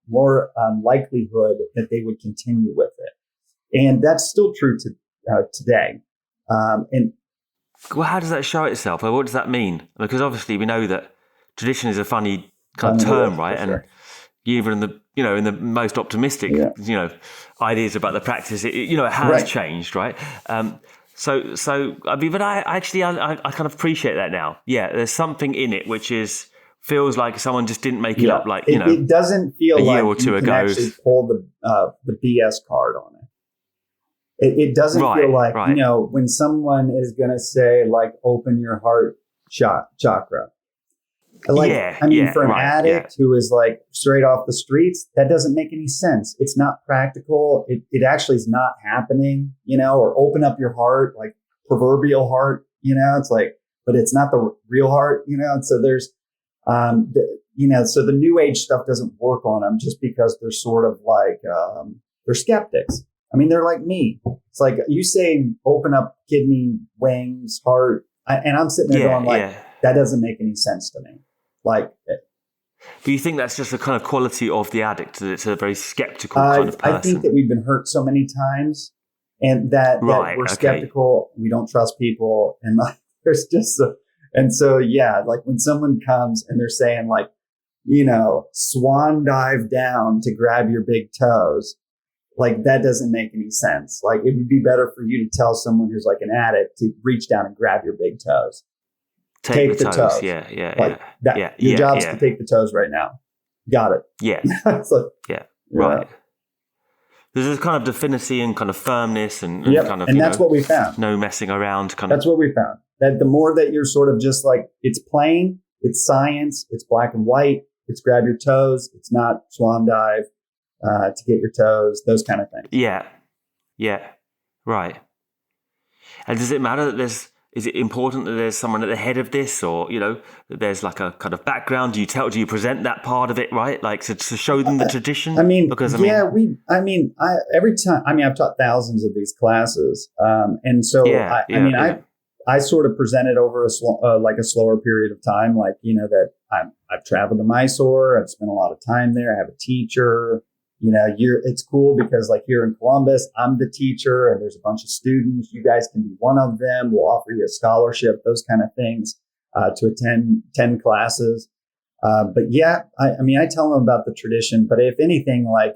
Speaker 2: likelihood that they would continue with it. And that's still true today.
Speaker 1: Well, how does that show itself? What does that mean? Because obviously we know that tradition is a funny kind of term, right?
Speaker 2: Sure.
Speaker 1: And even in the most optimistic, ideas about the practice, it has changed, right? But I kind of appreciate that now. Yeah, there's something in it which feels like someone just didn't make it up,
Speaker 2: it doesn't feel
Speaker 1: a year
Speaker 2: like
Speaker 1: or two
Speaker 2: you can
Speaker 1: ago.
Speaker 2: Actually pull the BS card on it. It doesn't feel like when someone is going to say open your heart chakra. For an addict who is straight off the streets, that doesn't make any sense. It's not practical. It actually is not happening, or open up your heart, proverbial heart, it's but it's not the real heart, And so there's, so the new age stuff doesn't work on them just because they're sort of they're skeptics. They're like me. It's like you say, open up kidney, wings, heart. And I'm sitting there going that doesn't make any sense to me.
Speaker 1: But you think that's just a kind of quality of the addict, that it's a very skeptical kind of person?
Speaker 2: I think that we've been hurt so many times and that we're skeptical. We don't trust people. And there's just, when someone comes and they're saying swan dive down to grab your big toes, like that doesn't make any sense. Like it would be better for you to tell someone who's like an addict to reach down and grab your big toes.
Speaker 1: Take the toes. Yeah.
Speaker 2: Like that.
Speaker 1: Yeah.
Speaker 2: Your job's to take the toes right now. Got it.
Speaker 1: Yeah.
Speaker 2: It's like,
Speaker 1: Right. There's this kind of definition and kind of firmness and kind of,
Speaker 2: and that's what we found.
Speaker 1: No messing around.
Speaker 2: That's what we found. That the more that you're sort of just like, it's plain, it's science, it's black and white, it's grab your toes, it's not swan dive to get your toes, those kind of things.
Speaker 1: Yeah. Right. And does it matter that is it important that there's someone at the head of this, or, that there's like a kind of background? Do you present that part of it, right? Like to show them the tradition? Because
Speaker 2: every time, I've taught thousands of these classes. And so, I sort of present it over a slower period of time, like, that I've traveled to Mysore. I've spent a lot of time there. I have a teacher. It's cool because like here in Columbus, I'm the teacher and there's a bunch of students. You guys can be one of them. We'll offer you a scholarship, those kind of things, to attend 10 classes. But yeah, I tell them about the tradition, but if anything, like,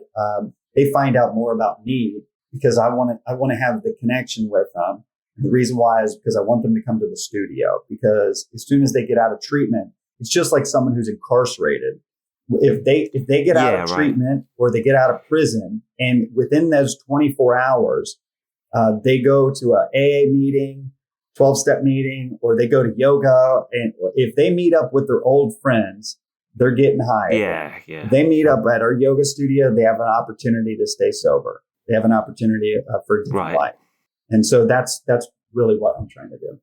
Speaker 2: they find out more about me because I want to have the connection with them. And the reason why is because I want them to come to the studio, because as soon as they get out of treatment, it's just like someone who's incarcerated. If they get out of treatment or they get out of prison, and within those 24 hours, they go to a AA meeting, 12-step meeting, or they go to yoga, and if they meet up with their old friends, they're getting high.
Speaker 1: Yeah.
Speaker 2: They meet up at our yoga studio. They have an opportunity to stay sober. They have an opportunity for a different life, and so that's really what I'm trying to do.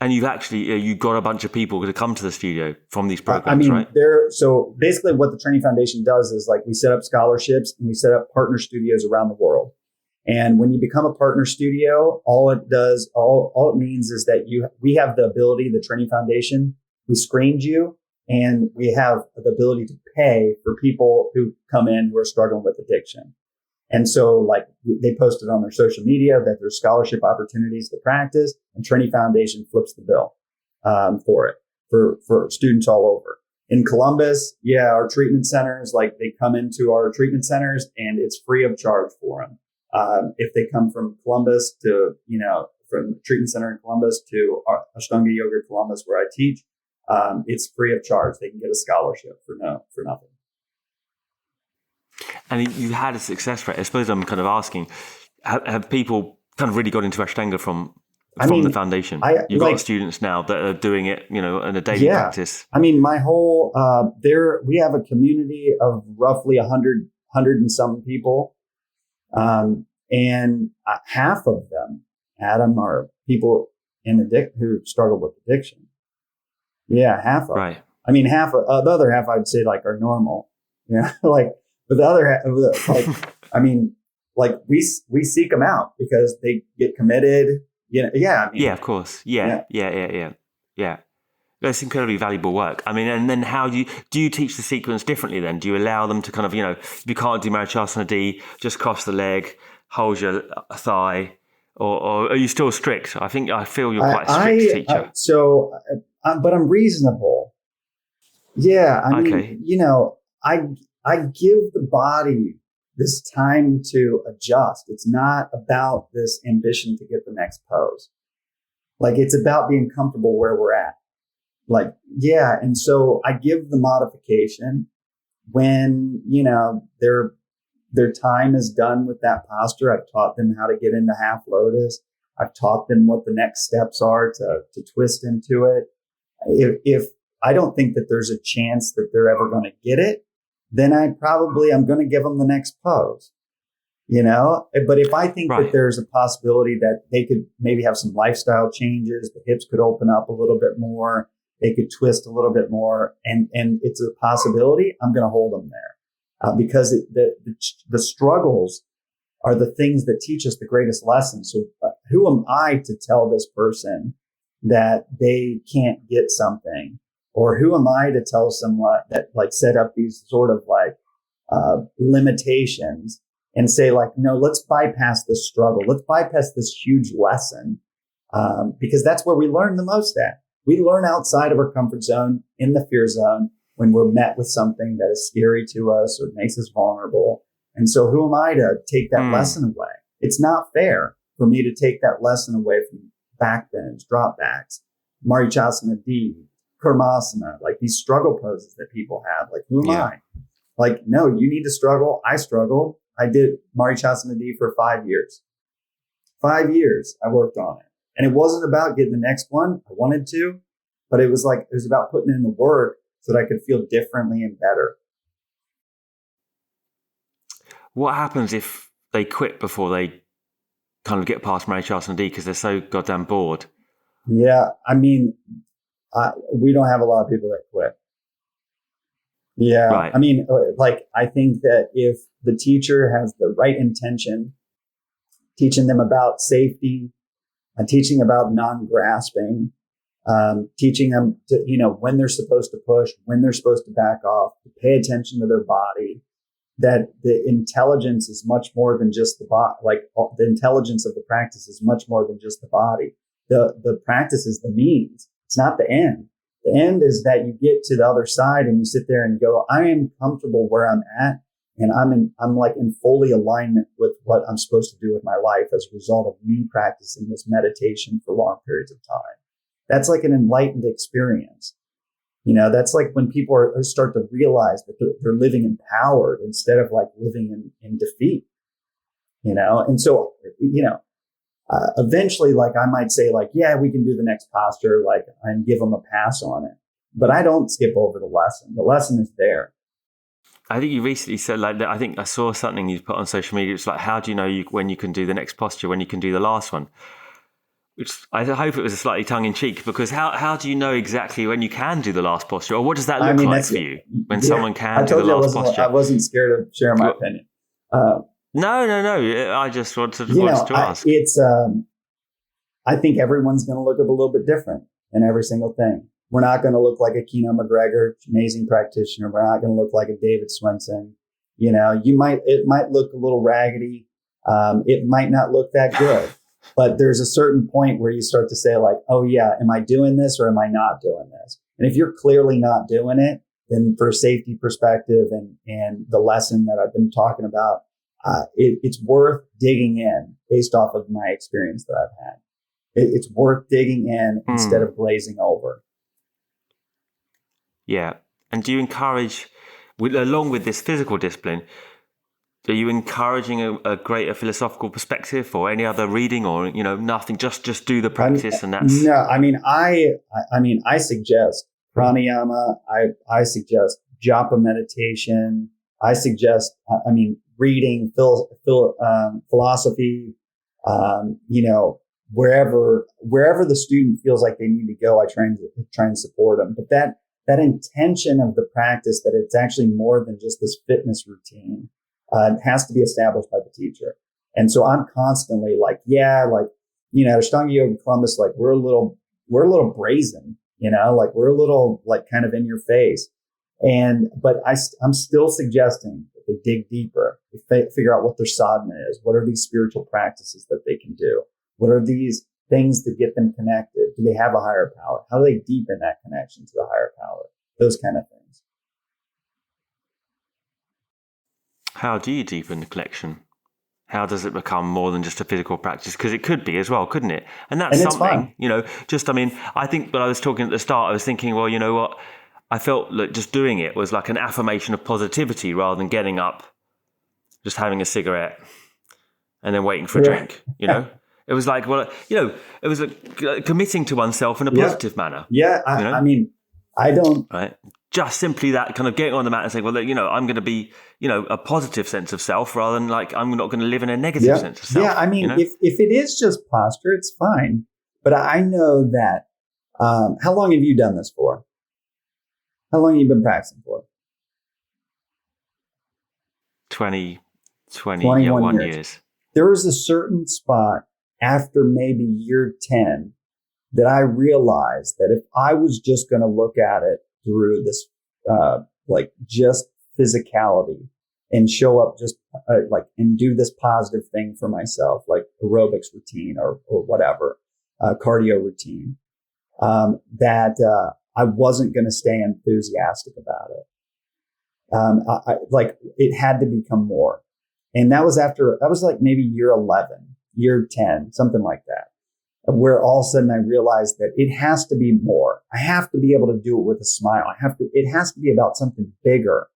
Speaker 1: And you've actually, you got a bunch of people to come to the studio from these programs, right?
Speaker 2: So basically what the Trini Foundation does is like we set up scholarships and we set up partner studios around the world. And when you become a partner studio, all it means is that we have the ability, the Trini Foundation, we screened you, and we have the ability to pay for people who come in who are struggling with addiction. And so like they posted on their social media that there's scholarship opportunities to practice, and Trinity Foundation flips the bill for it for students all over. In Columbus, our treatment centers, like they come into our treatment centers and it's free of charge for them. If they come from Columbus to, from the treatment center in Columbus to Ashtanga Yoga Columbus where I teach, it's free of charge. They can get a scholarship for nothing. And
Speaker 1: you had a success rate. I suppose I'm kind of asking, have people kind of really got into Ashtanga from the foundation? You've got students now that are doing it, in a daily practice.
Speaker 2: My whole, we have a community of roughly 100 and some people. And half of them, Adam, are people who struggle with addiction. Yeah, half of them. Right. Half of the other half, I'd say like are normal, but the other half, we seek them out because they get committed.
Speaker 1: Of course. Yeah. That's incredibly valuable work. And then how do you teach the sequence differently then? Do you allow them to kind of, if you can't do Marichyasana D, just cross the leg, hold your thigh, or are you still strict? I feel you're quite a strict teacher.
Speaker 2: But I'm reasonable. Yeah. I give the body this time to adjust. It's not about this ambition to get the next pose. Like it's about being comfortable where we're at. And so I give the modification when, their time is done with that posture. I've taught them how to get into half lotus. I've taught them what the next steps are to twist into it. If I don't think that there's a chance that they're ever going to get it, then I'm going to give them the next pose, but if I think that there's a possibility that they could maybe have some lifestyle changes, the hips could open up a little bit more, they could twist a little bit more, and it's a possibility, I'm going to hold them there, because the struggles are the things that teach us the greatest lessons. So who am I to tell this person that they can't get something? Or who am I to tell someone that set up these sort of limitations and say no, let's bypass this struggle. Let's bypass this huge lesson. Because that's where we learn the most at. We learn outside of our comfort zone, in the fear zone. when we're met with something that is scary to us or makes us vulnerable. And so who am I to take that lesson away? It's not fair for me to take that lesson away from back bends, drop backs, Marichasana D, Kurmasana, like these struggle poses that people have. Like, who am I? Like, no, you need to struggle. I struggled. I did Marichasana D for 5 years. 5 years I worked on it. And it wasn't about getting the next one. I wanted to, but it was about putting in the work so that I could feel differently and better.
Speaker 3: What happens if they quit before they kind of get past Marichasana D because they're so goddamn bored?
Speaker 2: Yeah, I mean, we don't have a lot of people that quit. Yeah, right. I mean, like, I think that if the teacher has the right intention, teaching them about safety, teaching about non-grasping, teaching them to, when they're supposed to push, when they're supposed to back off, to pay attention to their body, that the intelligence is much more than just the body. Like, the intelligence of the practice is much more than just the body. The practice is the means. It's not the end. The end is that you get to the other side and you sit there and go, I am comfortable where I'm at. And I'm like in fully alignment with what I'm supposed to do with my life as a result of me practicing this meditation for long periods of time. That's like an enlightened experience. That's like when people start to realize that they're living empowered instead of like living in defeat, And so, eventually, like, I might say like, yeah, we can do the next posture, like, and give them a pass on it. But I don't skip over the lesson. The lesson is there.
Speaker 3: I think you recently said, like, I think I saw something you put on social media. It's like, how do you know when you can do the next posture, when you can do the last one? Which I hope it was a slightly tongue-in-cheek, because how do you know exactly when you can do the last posture, or what does that look like for you when someone can do the last posture?
Speaker 2: I wasn't scared of sharing my opinion.
Speaker 3: No. I just wanted to ask.
Speaker 2: I think everyone's going to look up a little bit different in every single thing. We're not going to look like a Keno McGregor, amazing practitioner. We're not going to look like a David Swenson. It might look a little raggedy. It might not look that good. But there's a certain point where you start to say like, oh yeah, am I doing this or am I not doing this? And if you're clearly not doing it, then for a safety perspective and the lesson that I've been talking about, it's worth digging in based off of my experience that I've had. It's worth digging in instead of glazing over.
Speaker 3: Yeah. And do you encourage, along with this physical discipline, are you encouraging a greater philosophical perspective or any other reading or, nothing, just do the practice and that's...
Speaker 2: No, I suggest pranayama. I suggest japa meditation. I suggest, reading philosophy, wherever the student feels like they need to go, I try and support them. But that intention of the practice, that it's actually more than just this fitness routine, has to be established by the teacher. And so I'm constantly like, Ashtanga Yoga Columbus, like we're a little brazen, like we're a little like kind of in your face. But I'm still suggesting that they dig deeper, they figure out what their sadhana is. What are these spiritual practices that they can do? What are these things that get them connected? Do they have a higher power? How do they deepen that connection to the higher power? Those kind of things.
Speaker 3: How do you deepen the connection? How does it become more than just a physical practice? Because it could be as well, couldn't it? And that's something, I think when I was talking at the start, I was thinking, well, you know what? I felt like just doing it was like an affirmation of positivity rather than getting up, just having a cigarette and then waiting for a drink, It was like, well, it was committing to oneself in a positive manner.
Speaker 2: Yeah, I don't...
Speaker 3: Right. Just simply that kind of getting on the mat and saying, well, I'm going to be, a positive sense of self rather than like, I'm not going to live in a negative sense of self.
Speaker 2: Yeah, if it is just posture, it's fine. But I know that, how long have you done this for? How long have you been practicing for?
Speaker 3: 21 years.
Speaker 2: There was a certain spot after maybe year 10 that I realized that if I was just going to look at it through this, just physicality and show up just and do this positive thing for myself, like aerobics routine or whatever, cardio routine, that I wasn't going to stay enthusiastic about it. Like it had to become more. And that was like maybe year 11, year 10, something like that, where all of a sudden I realized that it has to be more. I have to be able to do it with a smile. It has to be about something bigger.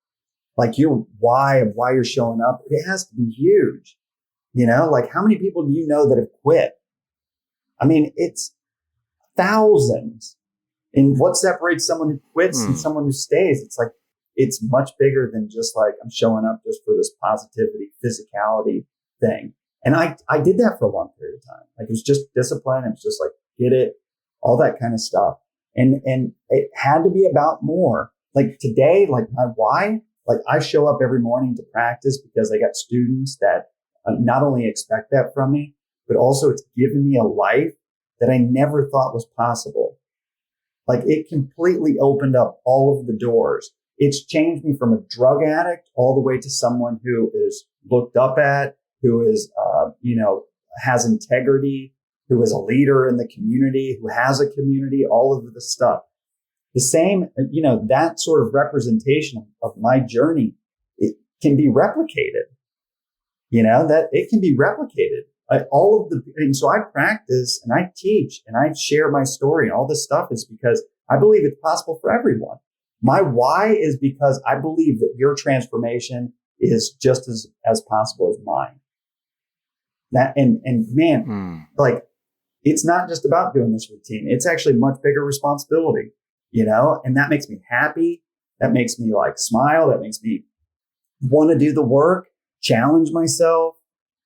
Speaker 2: Like your why of why you're showing up. It has to be huge. Like how many people do you know that have quit? I mean, it's thousands. And what separates someone who quits and someone who stays? It's like, it's much bigger than just like, I'm showing up just for this positivity, physicality thing. And I did that for a long period of time. Like it was just discipline. It was just like, get it, all that kind of stuff. And it had to be about more. Like today, like my why, like I show up every morning to practice because I got students that not only expect that from me, but also it's given me a life that I never thought was possible. Like it completely opened up all of the doors. It's changed me from a drug addict all the way to someone who is looked up at, who is, has integrity, who is a leader in the community, who has a community, all of this stuff. The same, that sort of representation of my journey, it can be replicated, that it can be replicated. And so I practice and I teach and I share my story and all this stuff is because I believe it's possible for everyone. My why is because I believe that your transformation is just as possible as mine. Like it's not just about doing this routine. It's actually a much bigger responsibility, and that makes me happy. That makes me like smile. That makes me want to do the work, challenge myself,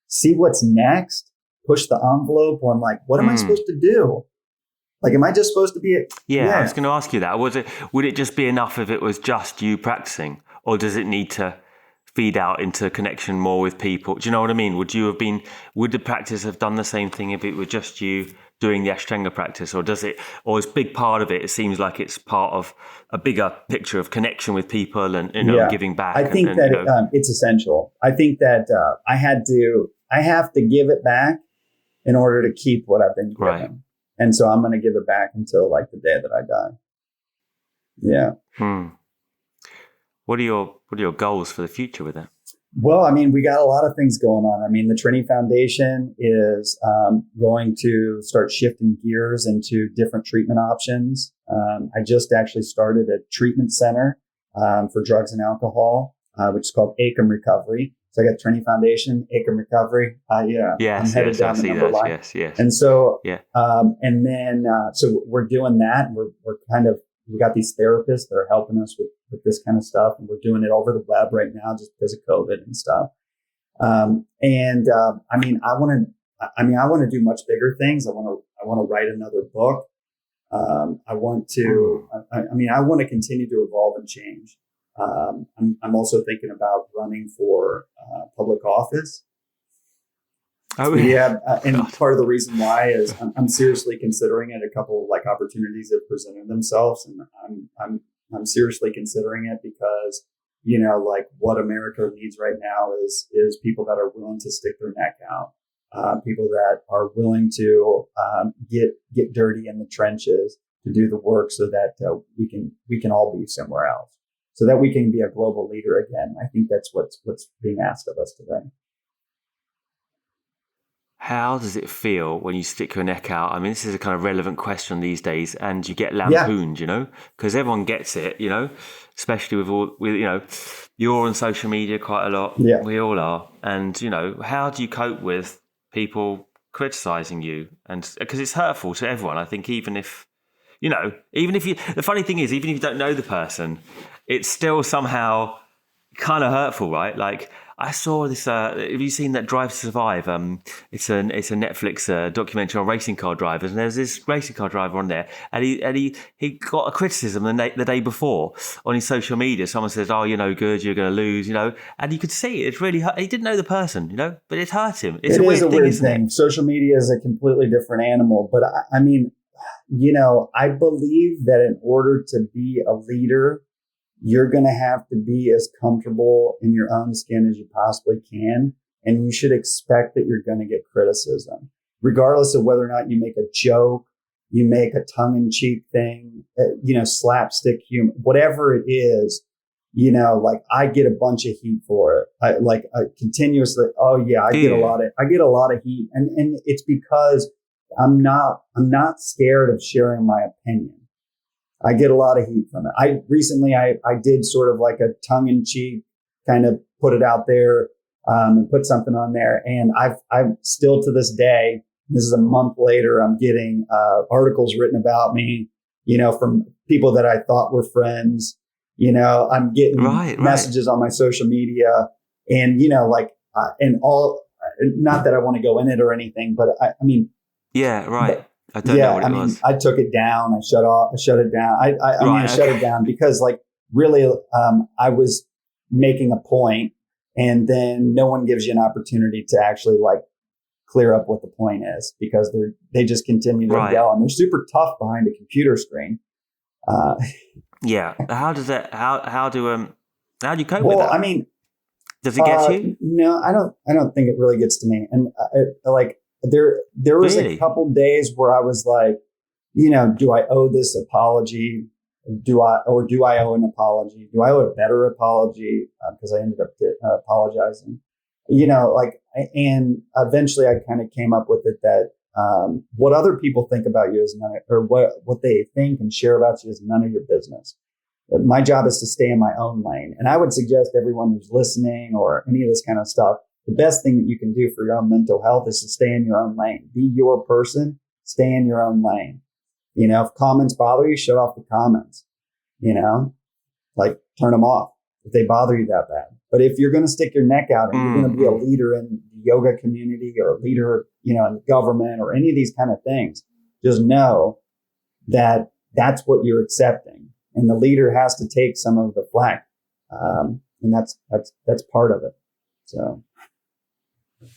Speaker 2: see what's next, push the envelope on like, what am I supposed to do? Like, am I just supposed to be
Speaker 3: I was going to ask you that. Would it just be enough if it was just you practicing, or does it need to feed out into connection more with people? Do you know what I mean? Would the practice have done the same thing if it were just you doing the Ashtanga practice, or is a big part of it? It seems like it's part of a bigger picture of connection with people and giving back.
Speaker 2: I think it's essential. I think that I have to give it back in order to keep what I've been given. Right. And so I'm going to give it back until like the day that I die. Yeah.
Speaker 3: What are your goals for the future with that?
Speaker 2: Well, I mean, we got a lot of things going on. I mean, the Trini Foundation is going to start shifting gears into different treatment options. I just actually started a treatment center for drugs and alcohol, which is called ACOM Recovery. So I got Trini Foundation, ACOM Recovery. I'm headed down the number line. Yes. And so, so we're doing that. And we got these therapists that are helping us with this kind of stuff. And we're doing it over the web right now just because of COVID and stuff. I want to do much bigger things. I want to write another book. I want to continue to evolve and change. I'm also thinking about running for public office.
Speaker 3: Oh, really?
Speaker 2: Yeah, and part of the reason why is I'm seriously considering it. A couple of like opportunities have presented themselves, and I'm seriously considering it because like what America needs right now is people that are willing to stick their neck out, people that are willing to get dirty in the trenches to do the work, so that we can all be somewhere else, so that we can be a global leader again. I think that's what's being asked of us today.
Speaker 3: How does it feel when you stick your neck out? I mean, this is a kind of relevant question these days, and you get lampooned, because everyone gets it, especially you're on social media quite a lot.
Speaker 2: Yeah.
Speaker 3: We all are. And, how do you cope with people criticizing you? And because it's hurtful to everyone, I think, even if the funny thing is, even if you don't know the person, it's still somehow kind of hurtful, right? Like, I saw this. Have you seen that Drive to Survive? It's a Netflix documentary on racing car drivers, and there's this racing car driver on there, and he got a criticism the day before on his social media. Someone says, "Oh, you're no good. You're going to lose," and you could see it really hurt. He didn't know the person, but it hurt him. It's a weird thing, isn't it?
Speaker 2: Social media is a completely different animal, but I mean, I believe that in order to be a leader, you're going to have to be as comfortable in your own skin as you possibly can. And you should expect that you're going to get criticism, regardless of whether or not you make a joke you make a tongue-in-cheek thing, slapstick humor, whatever it is, like I get a bunch of heat for it. I continuously, I get a lot of heat. And it's because I'm not scared of sharing my opinion. I get a lot of heat from it. I did sort of like a tongue-in-cheek kind of put it out there, and put something on there. And I've still to this day, this is a month later, I'm getting, articles written about me, from people that I thought were friends. I'm getting messages on my social media and, and all, not that I want to go in it or anything, but I mean.
Speaker 3: Yeah, right. I don't know what it was.
Speaker 2: I took it down. I shut it down. I shut it down because really, I was making a point and then no one gives you an opportunity to actually clear up what the point is because they just continue to yell and they're super tough behind a computer screen.
Speaker 3: Yeah. How do you cope with that?
Speaker 2: I mean,
Speaker 3: does it get you?
Speaker 2: No, I don't think it really gets to me. And there was a couple days where I was like, do I owe this apology? Do I owe an apology? Do I owe a better apology? Because I ended up apologizing, and eventually I kind of came up with it that, what other people think about you is what they think and share about you is none of your business. My job is to stay in my own lane. And I would suggest everyone who's listening or any of this kind of stuff, the best thing that you can do for your own mental health is to stay in your own lane. Be your person, stay in your own lane. If comments bother you, shut off the comments, turn them off if they bother you that bad. But if you're going to stick your neck out and you're going to be a leader in the yoga community or a leader, in the government or any of these kind of things, just know that that's what you're accepting. And the leader has to take some of the flack. And that's part of it. So.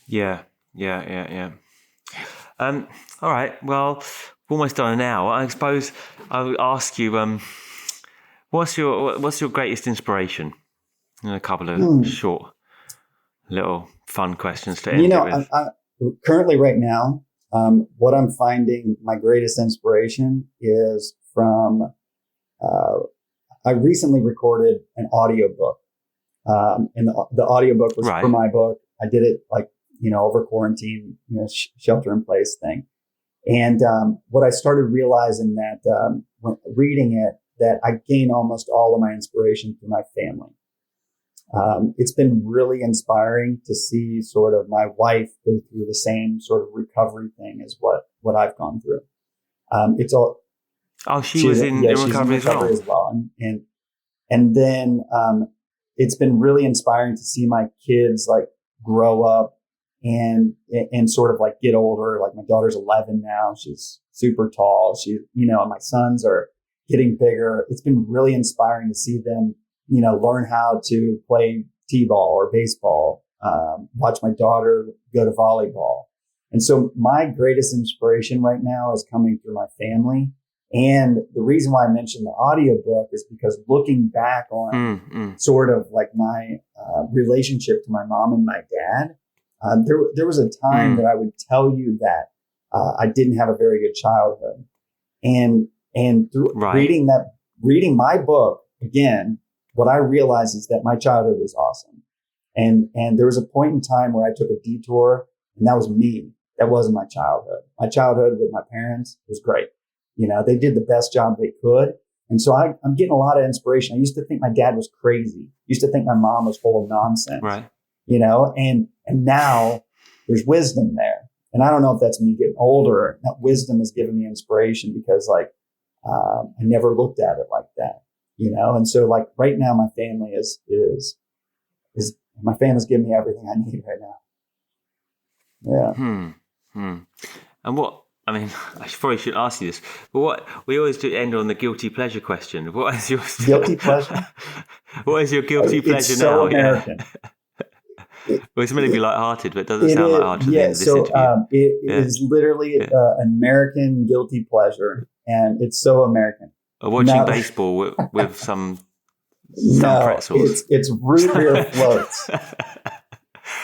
Speaker 3: Yeah. All right. Well, we're almost done an hour. I suppose I would ask you, what's your greatest inspiration? And a couple of short, little fun questions to end with.
Speaker 2: I currently right now, what I'm finding my greatest inspiration is from. I recently recorded an audiobook, and the audiobook was for my book. I did it over quarantine, shelter in place thing. And what I started realizing that when reading it, that I gain almost all of my inspiration through my family. It's been really inspiring to see sort of my wife go through the same sort of recovery thing as what I've gone through. It's all.
Speaker 3: Oh, she was in recovery as well.
Speaker 2: And then it's been really inspiring to see my kids grow up and sort of get older. My daughter's 11 now. She's super tall. And my sons are getting bigger. It's been really inspiring to see them, learn how to play t-ball or baseball, watch my daughter go to volleyball. And so my greatest inspiration right now is coming through my family. And the reason why I mentioned the audiobook is because looking back on sort of my relationship to my mom and my dad, there was a time that I would tell you that I didn't have a very good childhood. And through reading my book again, what I realized is that my childhood was awesome. And there was a point in time where I took a detour, and that was me. That wasn't my childhood. My childhood with my parents was great. They did the best job they could. And so I'm getting a lot of inspiration. I used to think my dad was crazy. Used to think my mom was full of nonsense. Right. And now there's wisdom there. And I don't know if that's me getting older. That wisdom has given me inspiration because I never looked at it like that. And so right now my family is my family's giving me everything I need right now. Yeah.
Speaker 3: And what, I mean, I probably shouldn't ask you this, but what we always do end on the guilty pleasure question. What is your
Speaker 2: guilty pleasure?
Speaker 3: What is your guilty pleasure
Speaker 2: it's so
Speaker 3: now?
Speaker 2: American.
Speaker 3: Well, it's meant to be light-hearted, but it doesn't sound light-hearted at the end of this interview.
Speaker 2: It is literally an American guilty pleasure, and it's so American.
Speaker 3: Watching baseball with some pretzels.
Speaker 2: It's root beer floats.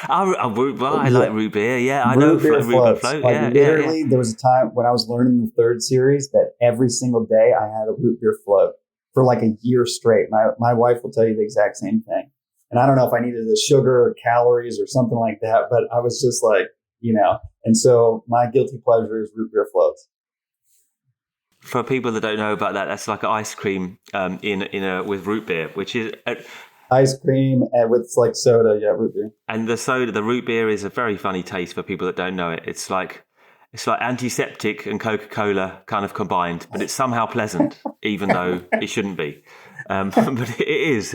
Speaker 3: I like root beer. Yeah, I know
Speaker 2: root beer
Speaker 3: root beer
Speaker 2: floats.
Speaker 3: float.
Speaker 2: Like
Speaker 3: Yeah,
Speaker 2: literally, there was a time when I was learning the third series that every single day I had a root beer float for like a year straight. My wife will tell you the exact same thing. And I don't know if I needed the sugar or calories or something like that, but I was just like, and so my guilty pleasure is root beer floats.
Speaker 3: For people that don't know about that, that's like ice cream with root beer, which is
Speaker 2: ice cream and with like soda, root beer.
Speaker 3: And the root beer is a very funny taste for people that don't know it. It's like antiseptic and Coca-Cola kind of combined, but it's somehow pleasant, even though it shouldn't be. But it is.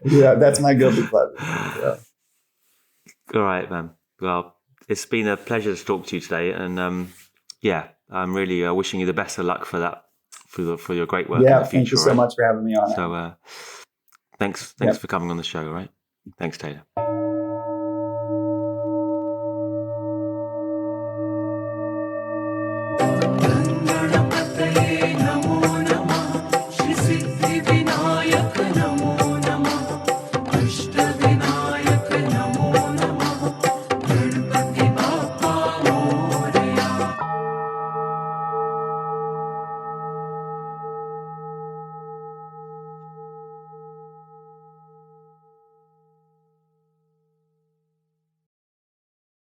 Speaker 2: Yeah, that's my guilty pleasure. Yeah.
Speaker 3: All right, man. Well, it's been a pleasure to talk to you today, and I'm really wishing you the best of luck for that, for your great work in the future.
Speaker 2: Thank you so much for having me on.
Speaker 3: So, thanks for coming on the show. All right, thanks, Taylor.